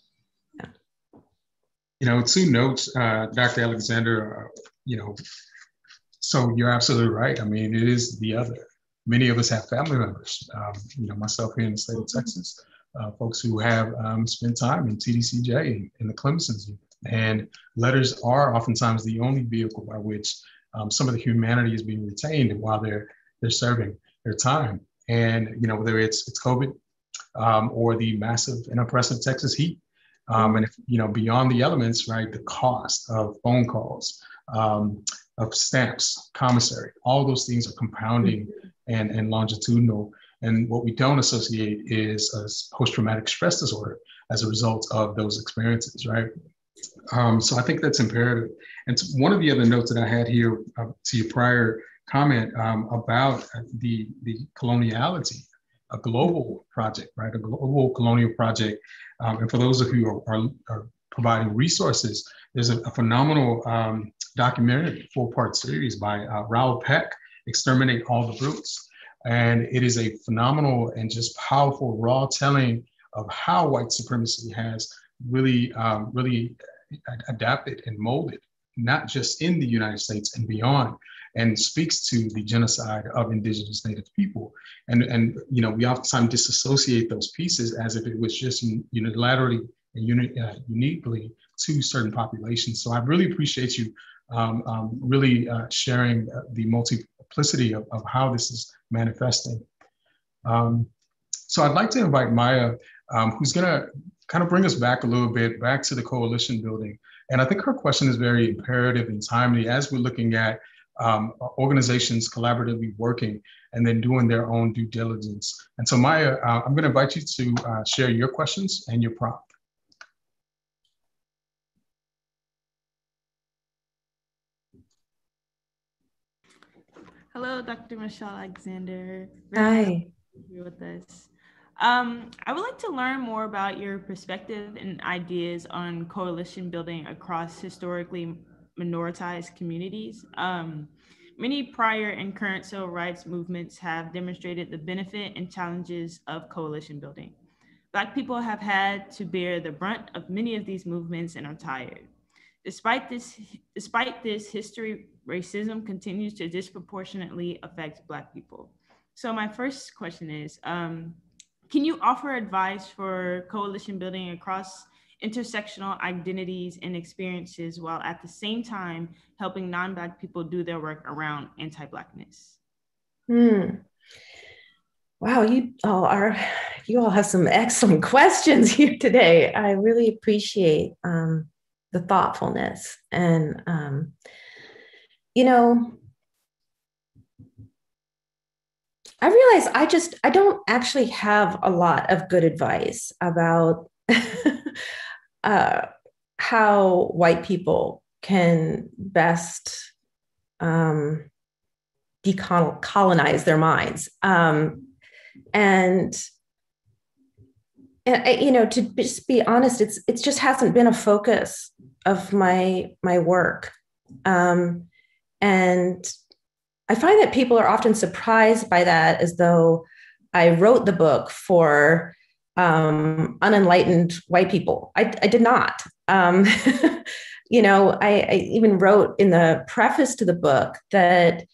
Two notes, Dr. Alexander, so you're absolutely right. I mean, it is the other. Many of us have family members, myself here in the state of Texas, folks who have spent time in TDCJ in the Clemson's, and letters are oftentimes the only vehicle by which some of the humanity is being retained while they're serving their time. And, whether it's COVID or the massive and oppressive Texas heat, and if, beyond the elements, right, the cost of phone calls, of stamps, commissary, all those things are compounding and longitudinal. And what we don't associate is a post-traumatic stress disorder as a result of those experiences, right? So I think that's imperative. And one of the other notes that I had here to your prior comment about the coloniality, a global project, right? A global colonial project. And for those of you who are providing resources, there's a phenomenal documentary, 4-part series by Raoul Peck, Exterminate All the Brutes. And it is a phenomenal and just powerful raw telling of how white supremacy has really adapted and molded, not just in the United States and beyond, and speaks to the genocide of indigenous Native people. And we oftentimes disassociate those pieces as if it was just unilaterally and uniquely to certain populations. So I really appreciate you really sharing the multiplicity of how this is manifesting. So I'd like to invite Maya, who's gonna kind of bring us back a little bit, back to the coalition building. And I think her question is very imperative and timely as we're looking at organizations collaboratively working and then doing their own due diligence. And so Maya, I'm gonna invite you to share your questions and your prompt. Hello, Dr. Michelle Alexander. Hi. Here with us. I would like to learn more about your perspective and ideas on coalition building across historically minoritized communities. Many prior and current civil rights movements have demonstrated the benefit and challenges of coalition building. Black people have had to bear the brunt of many of these movements and are tired. Despite this history, racism continues to disproportionately affect Black people. So my first question is, can you offer advice for coalition building across intersectional identities and experiences while at the same time helping non-Black people do their work around anti-Blackness? Wow, you all have some excellent questions here today. I really appreciate the thoughtfulness. And, I realize I don't actually have a lot of good advice about how white people can best decolonize their minds. And you know, to just be honest, it just hasn't been a focus of my work. And I find that people are often surprised by that, as though I wrote the book for unenlightened white people. I did not. You know, I even wrote in the preface to the book that,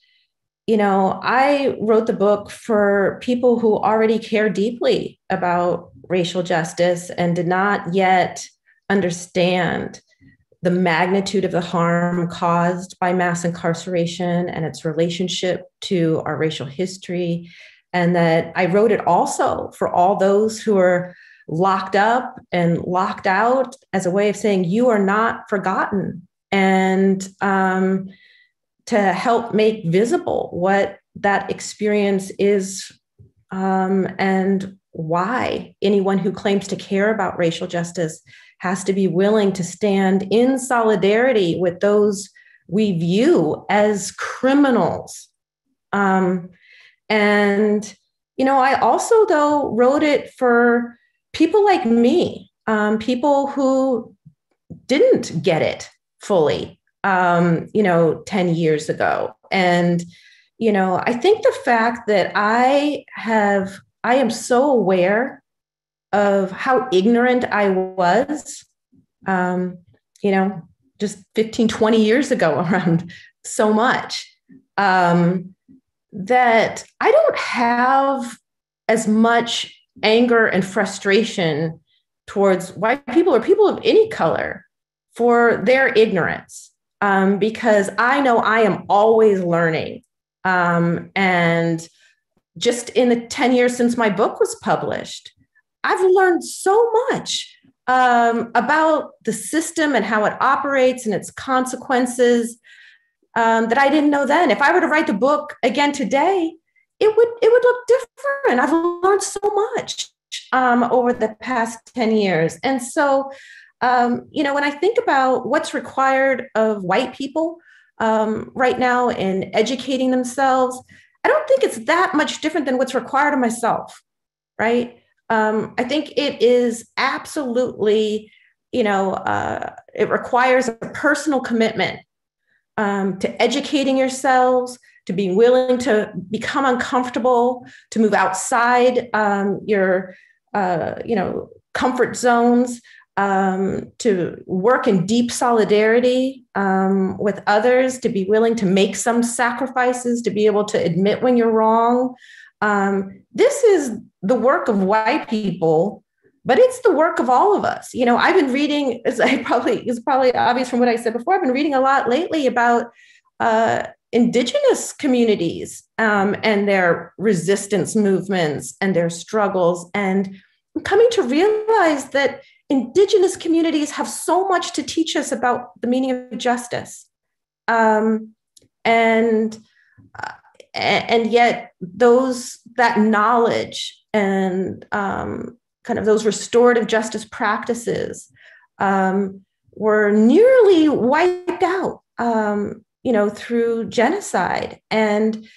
you know, I wrote the book for people who already care deeply about racial justice and did not yet understand the magnitude of the harm caused by mass incarceration and its relationship to our racial history. And that I wrote it also for all those who are locked up and locked out, as a way of saying, you are not forgotten. And to help make visible what that experience is, and why anyone who claims to care about racial justice has to be willing to stand in solidarity with those we view as criminals. And, you know, I also, though, wrote it for people like me, people who didn't get it fully, you know, 10 years ago. And, you know, I think the fact that I am so aware of how ignorant I was, you know, just 15, 20 years ago around so much, that I don't have as much anger and frustration towards white people or people of any color for their ignorance, because I know I am always learning. And just in the 10 years since my book was published, I've learned so much about the system and how it operates and its consequences that I didn't know then. If I were to write the book again today, it would look different. I've learned so much over the past 10 years. And so, you know, when I think about what's required of white people right now in educating themselves, I don't think it's that much different than what's required of myself, right? I think it is absolutely, you know, it requires a personal commitment to educating yourselves, to be willing to become uncomfortable, to move outside your, you know, comfort zones, to work in deep solidarity with others, to be willing to make some sacrifices, to be able to admit when you're wrong. This is the work of white people, but it's the work of all of us. You know, I've been reading, it's probably obvious from what I said before, I've been reading a lot lately about Indigenous communities and their resistance movements and their struggles. And I'm coming to realize that Indigenous communities have so much to teach us about the meaning of justice. And yet that knowledge and kind of those restorative justice practices were nearly wiped out, you know, through genocide. And,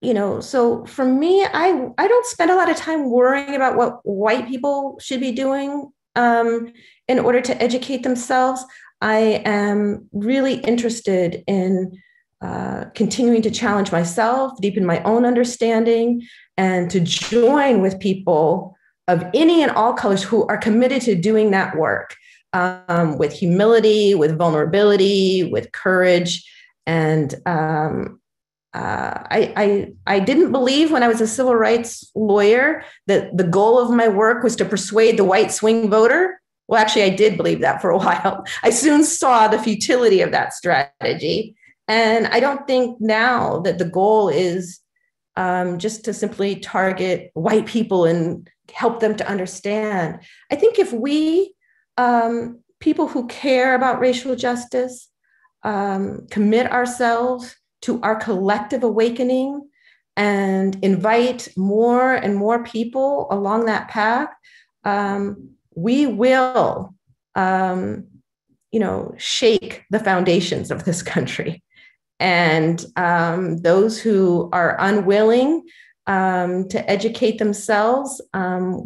you know, so for me, I don't spend a lot of time worrying about what white people should be doing in order to educate themselves. I am really interested in continuing to challenge myself, deepen my own understanding, and to join with people of any and all colors who are committed to doing that work with humility, with vulnerability, with courage. And I didn't believe when I was a civil rights lawyer that the goal of my work was to persuade the white swing voter. Well, actually, I did believe that for a while. I soon saw the futility of that strategy. And I don't think now that the goal is just to simply target white people and help them to understand. I think if we, people who care about racial justice, commit ourselves to our collective awakening and invite more and more people along that path, we will, you know, shake the foundations of this country. And those who are unwilling to educate themselves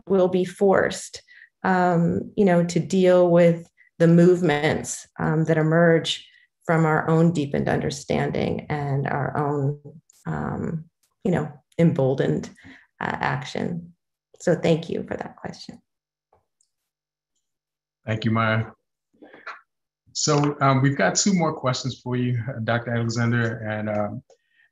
will be forced, to deal with the movements that emerge from our own deepened understanding and our own, emboldened action. So thank you for that question. Thank you, Maya. So we've got two more questions for you, Dr. Alexander.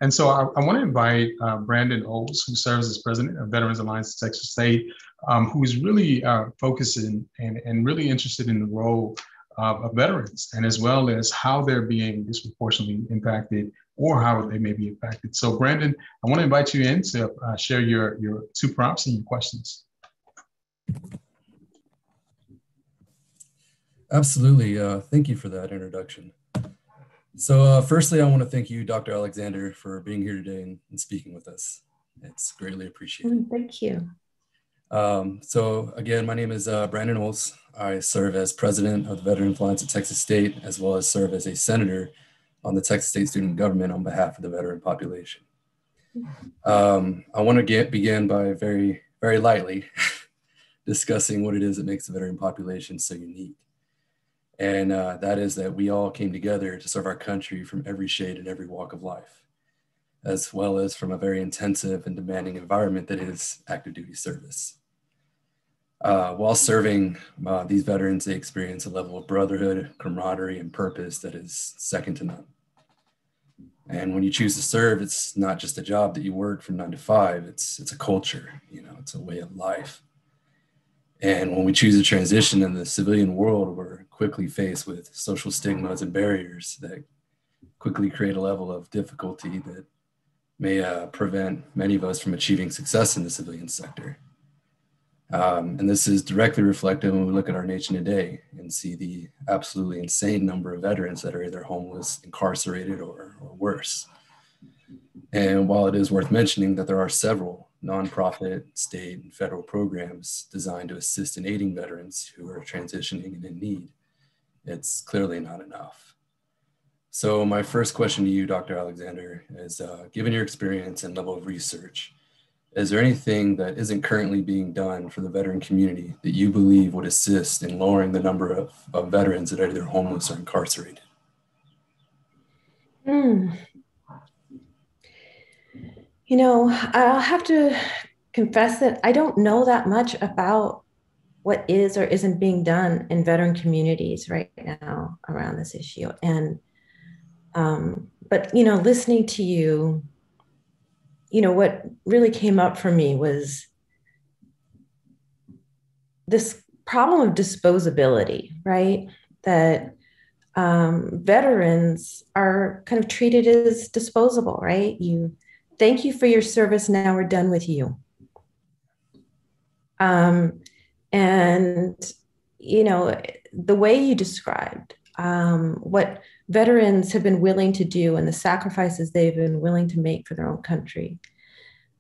And so I want to invite Brandon Olds, who serves as president of Veterans Alliance of Texas State, who is really focusing and really interested in the role of veterans, and as well as how they're being disproportionately impacted or how they may be impacted. So Brandon, I want to invite you in to share your two prompts and your questions. Absolutely. Thank you for that introduction. So firstly, I want to thank you, Dr. Alexander, for being here today and speaking with us. It's greatly appreciated. Thank you. So again, my name is Brandon Olds. I serve as president of the Veterans Alliance of Texas State, as well as serve as a senator on the Texas State student government on behalf of the veteran population. I want to begin by very, very lightly discussing what it is that makes the veteran population so unique. And that is that we all came together to serve our country from every shade and every walk of life, as well as from a very intensive and demanding environment that is active duty service. While serving, these veterans, they experience a level of brotherhood, camaraderie, and purpose that is second to none. And when you choose to serve, it's not just a job that you work from 9 to 5, it's a culture, it's a way of life. And when we choose to transition in the civilian world, we're quickly faced with social stigmas and barriers that quickly create a level of difficulty that may prevent many of us from achieving success in the civilian sector. And this is directly reflected when we look at our nation today and see the absolutely insane number of veterans that are either homeless, incarcerated, or worse. And while it is worth mentioning that there are several nonprofit, state, and federal programs designed to assist in aiding veterans who are transitioning and in need, it's clearly not enough. So my first question to you, Dr. Alexander, is given your experience and level of research, is there anything that isn't currently being done for the veteran community that you believe would assist in lowering the number of veterans that are either homeless or incarcerated? I'll have to confess that I don't know that much about what is or isn't being done in veteran communities right now around this issue. And, but, listening to you, what really came up for me was this problem of disposability, right? That veterans are kind of treated as disposable, right? Thank you for your service. Now we're done with you. And, the way you described what veterans have been willing to do and the sacrifices they've been willing to make for their own country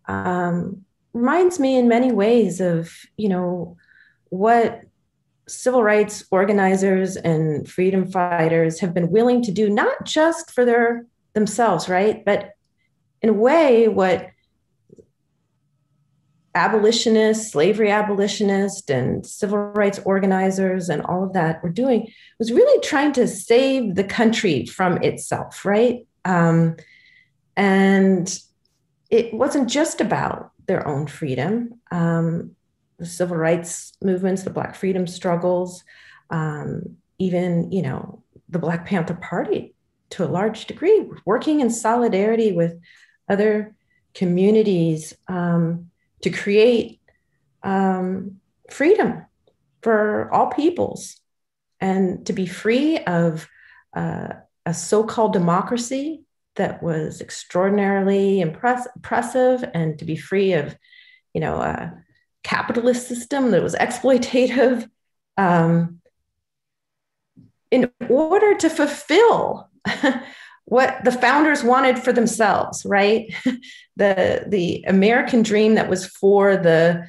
reminds me in many ways of, what civil rights organizers and freedom fighters have been willing to do, not just for themselves, right? But in a way, what abolitionists, slavery abolitionists, and civil rights organizers and all of that were doing was really trying to save the country from itself, right? And it wasn't just about their own freedom. The civil rights movements, the Black freedom struggles, even, the Black Panther Party, to a large degree, working in solidarity with other communities to create freedom for all peoples and to be free of a so-called democracy that was extraordinarily oppressive, and to be free of, a capitalist system that was exploitative, in order to fulfill what the founders wanted for themselves, right? The American dream that was for the,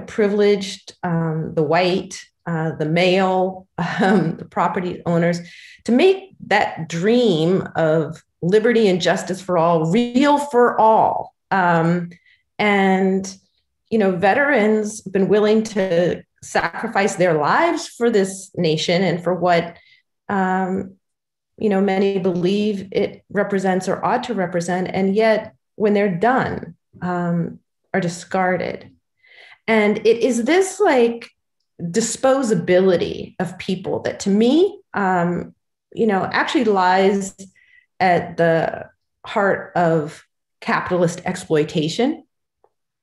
privileged, the white, the male, the property owners, to make that dream of liberty and justice for all real for all. And, veterans have been willing to sacrifice their lives for this nation and for what, many believe it represents or ought to represent. And yet when they're done, are discarded. And it is this like disposability of people that to me, actually lies at the heart of capitalist exploitation.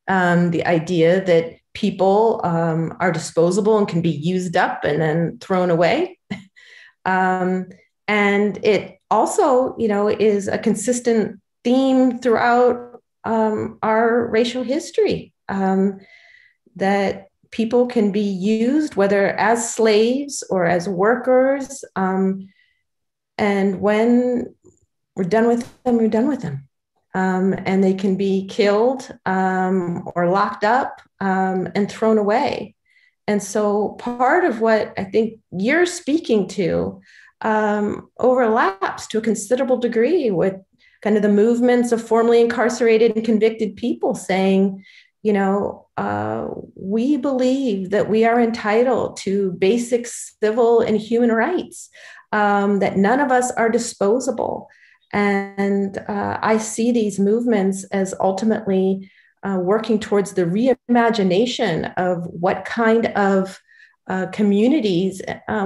The idea that people are disposable and can be used up and then thrown away. And it also, is a consistent theme throughout our racial history, that people can be used, whether as slaves or as workers. And when we're done with them, we're done with them. And they can be killed or locked up and thrown away. And so part of what I think you're speaking to overlaps to a considerable degree with kind of the movements of formerly incarcerated and convicted people saying, we believe that we are entitled to basic civil and human rights, that none of us are disposable. And I see these movements as ultimately working towards the reimagination of what kind of communities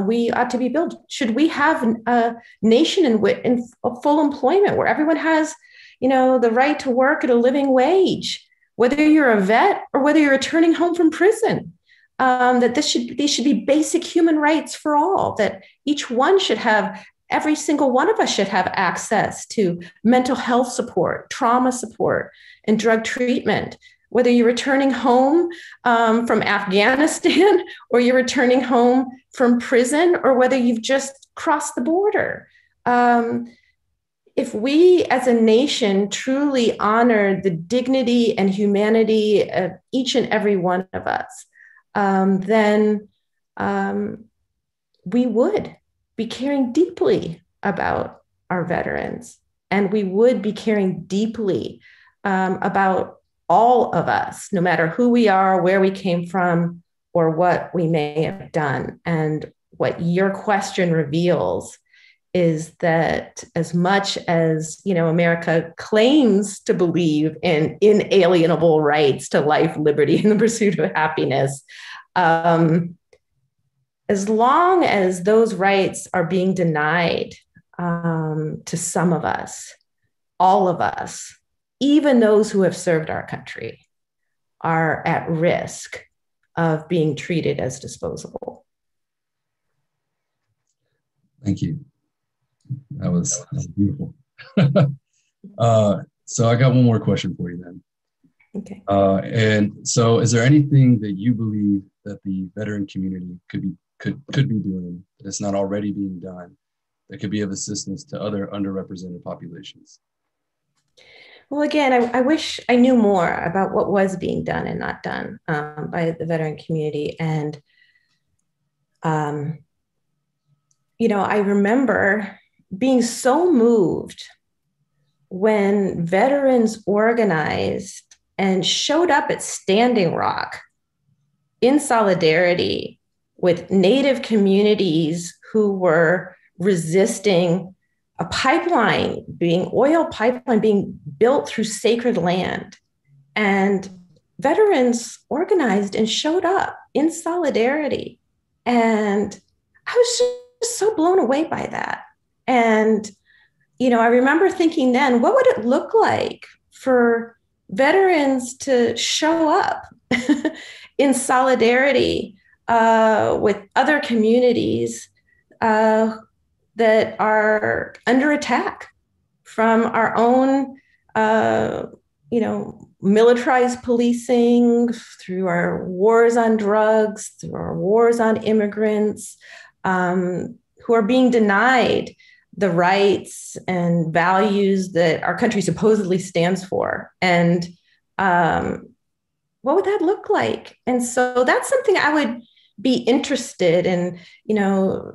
we ought to be built. Should we have a nation in full employment where everyone has, the right to work at a living wage, whether you're a vet or whether you're returning home from prison? That these should be basic human rights for all, that each one should have, every single one of us should have access to mental health support, trauma support, and drug treatment, whether you're returning home from Afghanistan or you're returning home from prison, or whether you've just crossed the border. If we as a nation truly honor the dignity and humanity of each and every one of us, then we would be caring deeply about our veterans, and we would be caring deeply about all of us, no matter who we are, where we came from, or what we may have done. And what your question reveals is that as much as, America claims to believe in inalienable rights to life, liberty, and the pursuit of happiness, as long as those rights are being denied to some of us, all of us, even those who have served our country, are at risk of being treated as disposable. Thank you. That was beautiful. So I got one more question for you then. Okay. And so is there anything that you believe that the veteran community could be doing that is not already being done that could be of assistance to other underrepresented populations? Well, again, I wish I knew more about what was being done and not done by the veteran community. And, I remember being so moved when veterans organized and showed up at Standing Rock in solidarity with Native communities who were resisting a oil pipeline being built through sacred land. And veterans organized and showed up in solidarity. And I was just so blown away by that. And, I remember thinking then, what would it look like for veterans to show up in solidarity with other communities that are under attack from our own, militarized policing, through our wars on drugs, through our wars on immigrants, who are being denied the rights and values that our country supposedly stands for. And what would that look like? And so that's something I would be interested in,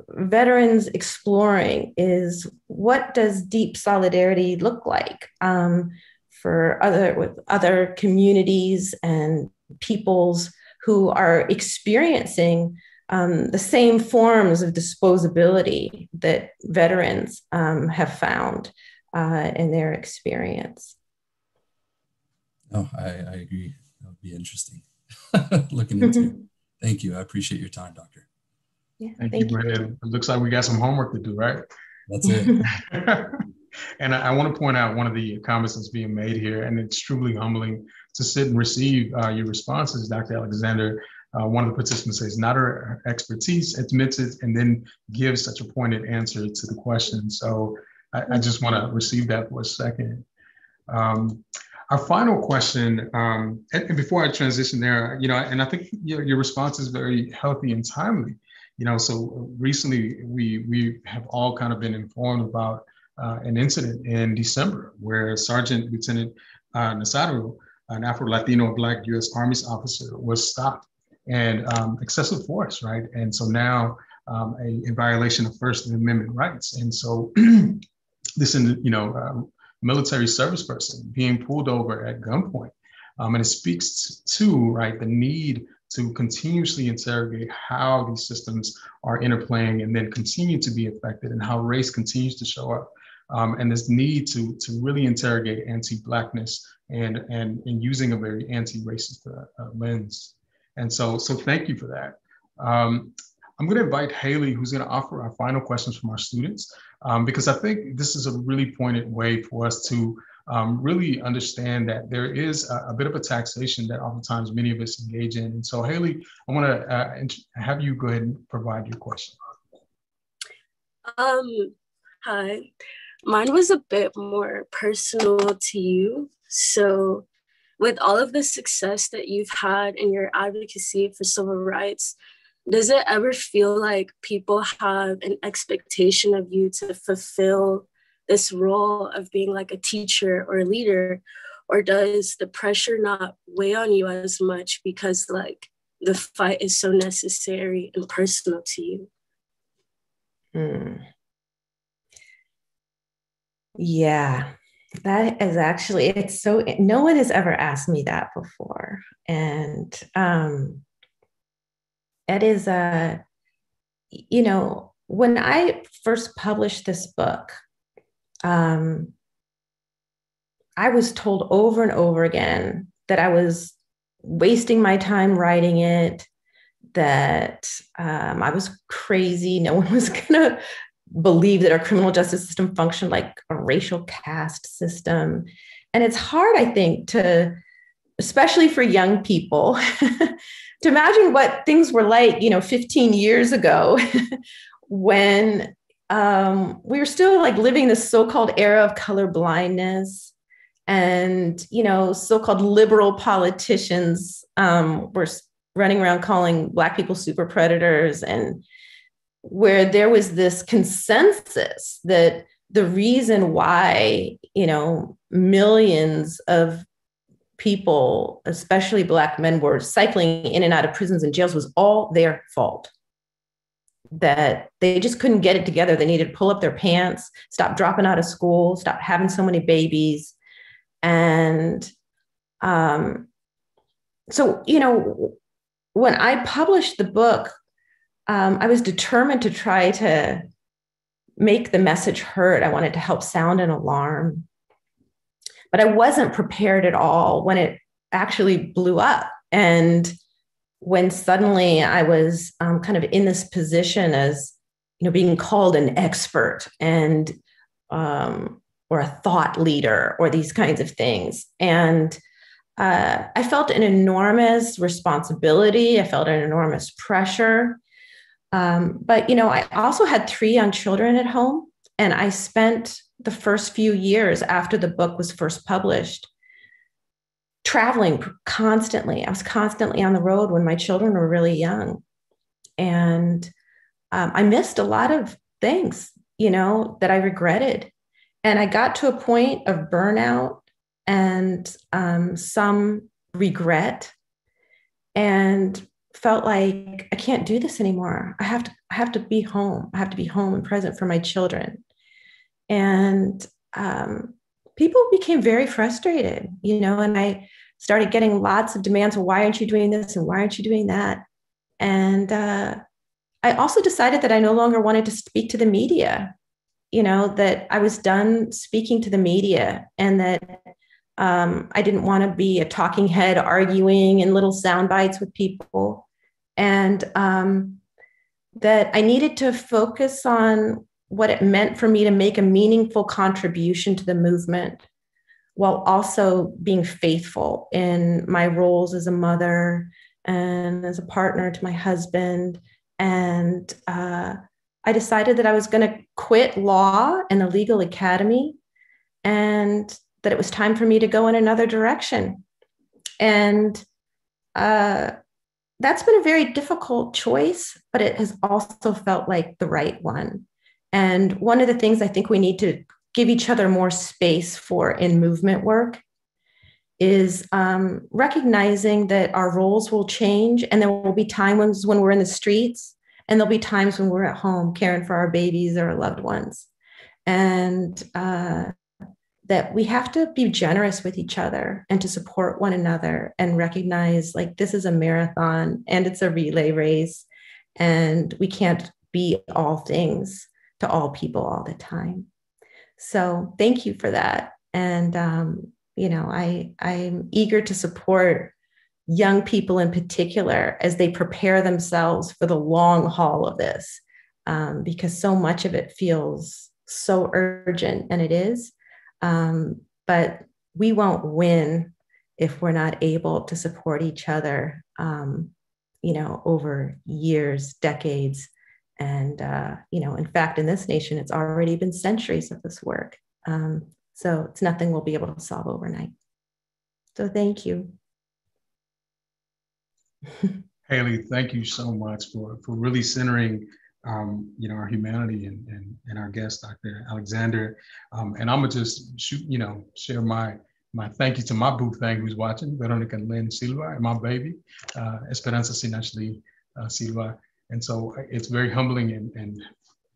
veterans exploring, is what does deep solidarity look like with other communities and peoples who are experiencing the same forms of disposability that veterans have found in their experience. Oh, I agree. That would be interesting looking into. Thank you. I appreciate your time, Doctor. Yeah, thank you, Brandon. It looks like we got some homework to do, right? That's it. And I want to point out one of the comments that's being made here, and it's truly humbling to sit and receive your responses, Dr. Alexander. One of the participants says, not her expertise, admits it, and then gives such a pointed answer to the question. So I just want to receive that for a second. Our final question, and before I transition there, and I think your response is very healthy and timely. So recently we have all kind of been informed about an incident in December where Sergeant Lieutenant Nasario, an Afro-Latino Black U.S. Army officer, was stopped and excessive force, right? And so now a violation of First Amendment rights. And so this, military service person being pulled over at gunpoint. And it speaks to, right, the need to continuously interrogate how these systems are interplaying and then continue to be affected, and how race continues to show up. And this need to really interrogate anti-Blackness and using a very anti-racist lens. And so thank you for that. I'm going to invite Haley, who's going to offer our final questions from our students, because I think this is a really pointed way for us to really understand that there is a bit of a taxation that oftentimes many of us engage in. And so Haley, I want to have you go ahead and provide your question. Hi, mine was a bit more personal to you. So with all of the success that you've had in your advocacy for civil rights, does it ever feel like people have an expectation of you to fulfill this role of being like a teacher or a leader? Or does the pressure not weigh on you as much because like the fight is so necessary and personal to you? Yeah, that is actually, it's so, no one has ever asked me that before. And it is when I first published this book, I was told over and over again that I was wasting my time writing it, that I was crazy. No one was gonna believe that our criminal justice system functioned like a racial caste system. And it's hard, I think, to, especially for young people, to imagine what things were like, 15 years ago when we were still like living this so-called era of color blindness, and, so-called liberal politicians were running around calling Black people super predators, and where there was this consensus that the reason why, millions of people, especially Black men, were cycling in and out of prisons and jails was all their fault. That they just couldn't get it together. They needed to pull up their pants, stop dropping out of school, stop having so many babies. And so, when I published the book, I was determined to try to make the message heard. I wanted to help sound an alarm. But I wasn't prepared at all when it actually blew up. And when suddenly I was kind of in this position as, being called an expert and or a thought leader or these kinds of things. And I felt an enormous responsibility. I felt an enormous pressure. But, I also had 3 young children at home, and I spent the first few years after the book was first published traveling constantly. I was constantly on the road when my children were really young. And I missed a lot of things, that I regretted. And I got to a point of burnout and some regret, and felt like I can't do this anymore. I have to be home. I have to be home and present for my children. And people became very frustrated, and I started getting lots of demands. Well, why aren't you doing this? And why aren't you doing that? And I also decided that I no longer wanted to speak to the media, that I was done speaking to the media, and that I didn't want to be a talking head arguing in little sound bites with people. And that I needed to focus on what it meant for me to make a meaningful contribution to the movement, while also being faithful in my roles as a mother and as a partner to my husband. And I decided that I was going to quit law and the legal academy, and that it was time for me to go in another direction. And that's been a very difficult choice, but it has also felt like the right one. And one of the things I think we need to give each other more space for in movement work is recognizing that our roles will change, and there will be times when we're in the streets, and there'll be times when we're at home caring for our babies or our loved ones. And that we have to be generous with each other and to support one another, and recognize like this is a marathon and it's a relay race, and we can't be all things to all people all the time. So thank you for that. And, I'm eager to support young people in particular as they prepare themselves for the long haul of this, because so much of it feels so urgent, and it is. But we won't win if we're not able to support each other, over years, decades. And, in fact, in this nation, it's already been centuries of this work. So it's nothing we'll be able to solve overnight. So thank you. Haley, thank you so much for really centering our humanity and our guest, Dr. Alexander. And I'm gonna just share my thank you to my boo thing who's watching, Veronica Lynn Silva, and my baby, Esperanza Sinachli Silva. And so it's very humbling and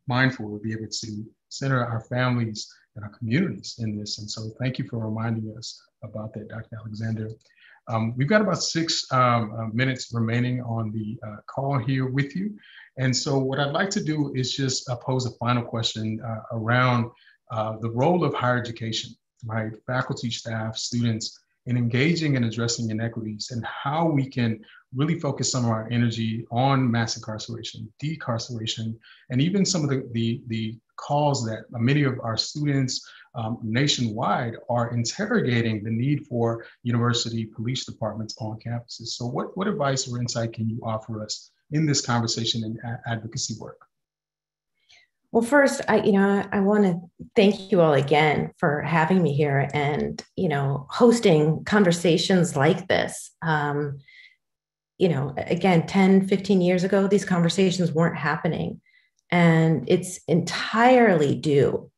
mindful to be able to center our families and our communities in this. And so thank you for reminding us about that, Dr. Alexander. We've got about 6 minutes remaining on the call here with you. And so what I'd like to do is just pose a final question around the role of higher education, right? Faculty, staff, students, in engaging and addressing inequities, and how we can really focus some of our energy on mass incarceration, decarceration, and even some of the calls that many of our students nationwide are interrogating the need for university police departments on campuses. So what advice or insight can you offer us in this conversation and advocacy work? Well, first, I want to thank you all again for having me here and, hosting conversations like this. Again, 10, 15 years ago, these conversations weren't happening. And it's entirely due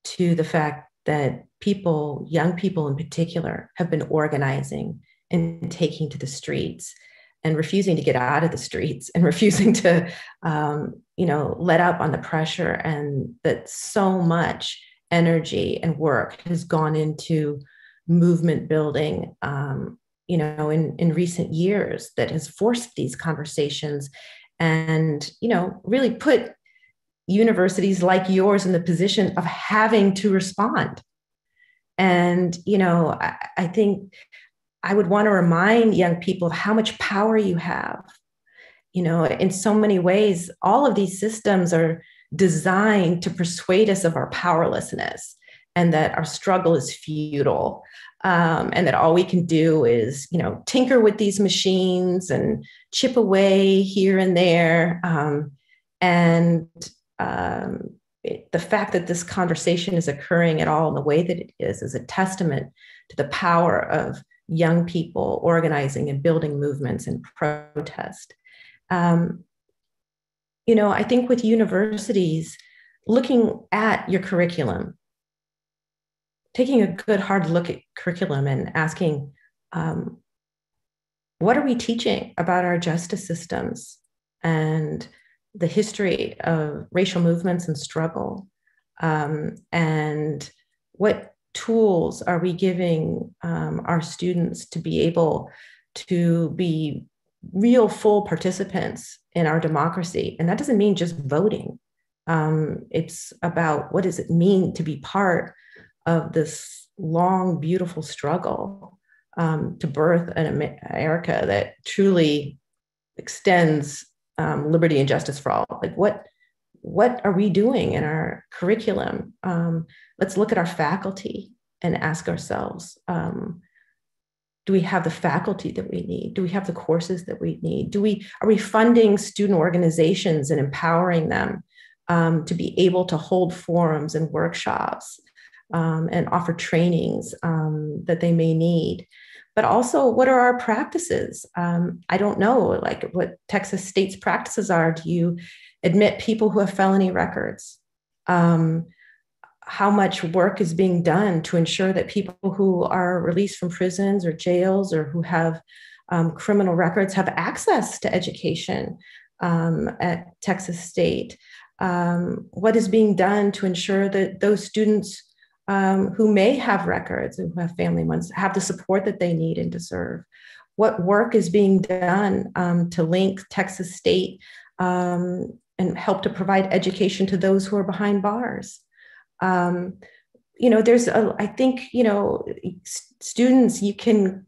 to the fact that young people in particular, have been organizing and taking to the streets and refusing to get out of the streets and refusing to, let up on the pressure, and that so much energy and work has gone into movement building, in recent years, that has forced these conversations and, really put universities like yours in the position of having to respond. And, I think I would want to remind young people of how much power you have. In so many ways, all of these systems are designed to persuade us of our powerlessness and that our struggle is futile, and that all we can do is, tinker with these machines and chip away here and there. The fact that this conversation is occurring at all in the way that it is a testament to the power of young people organizing and building movements and protest. I think with universities, looking at your curriculum, taking a good hard look at curriculum and asking, what are we teaching about our justice systems and the history of racial movements and struggle? And what tools are we giving our students to be able to be real full participants in our democracy? And that doesn't mean just voting. It's about what does it mean to be part of this long, beautiful struggle to birth an America that truly extends liberty and justice for all. Like what are we doing in our curriculum? Let's look at our faculty and ask ourselves, do we have the faculty that we need? Do we have the courses that we need? Are we funding student organizations and empowering them to be able to hold forums and workshops and offer trainings that they may need? But also, what are our practices? I don't know, like what Texas State's practices are. Do you admit people who have felony records? How much work is being done to ensure that people who are released from prisons or jails or who have criminal records have access to education at Texas State? What is being done to ensure that those students who may have records and who have family ones have the support that they need and deserve? What work is being done to link Texas State and help to provide education to those who are behind bars? I think, students, you can,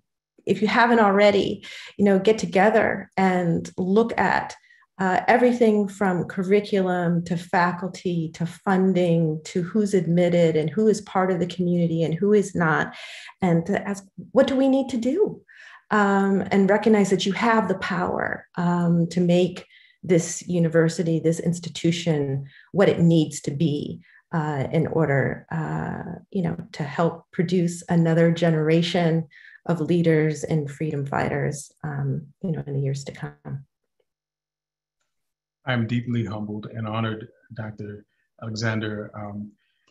if you haven't already, get together and look at everything from curriculum to faculty to funding to who's admitted and who is part of the community and who is not, and to ask, what do we need to do? And recognize that you have the power to make this university, this institution, what it needs to be in order, to help produce another generation of leaders and freedom fighters, in the years to come. I'm deeply humbled and honored, Dr. Alexander,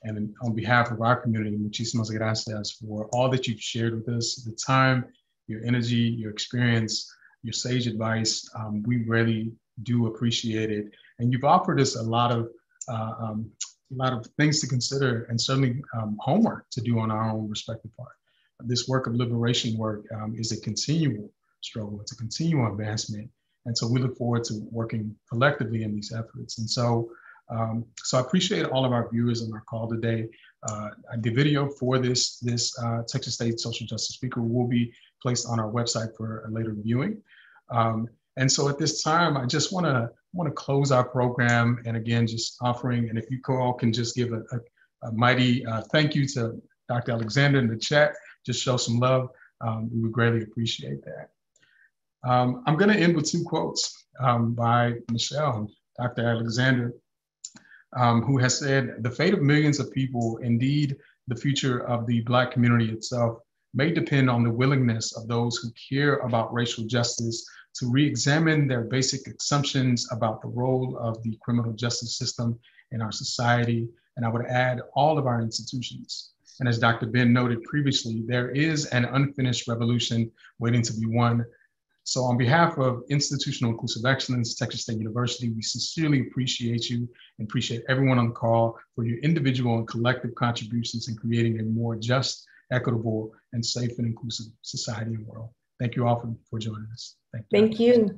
and on behalf of our community, muchísimas gracias for all that you've shared with us, the time, your energy, your experience, your sage advice. We really do appreciate it. And you've offered us a lot of things to consider, and certainly homework to do on our own respective part. This work of liberation work is a continual struggle. It's a continual advancement. And so we look forward to working collectively in these efforts. And so I appreciate all of our viewers on our call today. The video for this Texas State Social Justice Speaker will be placed on our website for a later viewing. And so at this time, I just want to close our program, and again, just offering, and if you all can just give a mighty thank you to Dr. Alexander in the chat, just show some love. We would greatly appreciate that. I'm going to end with two quotes by Michelle, Dr. Alexander, who has said, "The fate of millions of people, indeed the future of the Black community itself, may depend on the willingness of those who care about racial justice to re-examine their basic assumptions about the role of the criminal justice system in our society." And I would add all of our institutions. And as Dr. Ben noted previously, there is an unfinished revolution waiting to be won. So on behalf of Institutional Inclusive Excellence, Texas State University, we sincerely appreciate you and appreciate everyone on the call for your individual and collective contributions in creating a more just, equitable, and safe and inclusive society and world. Thank you all for joining us. Thank you.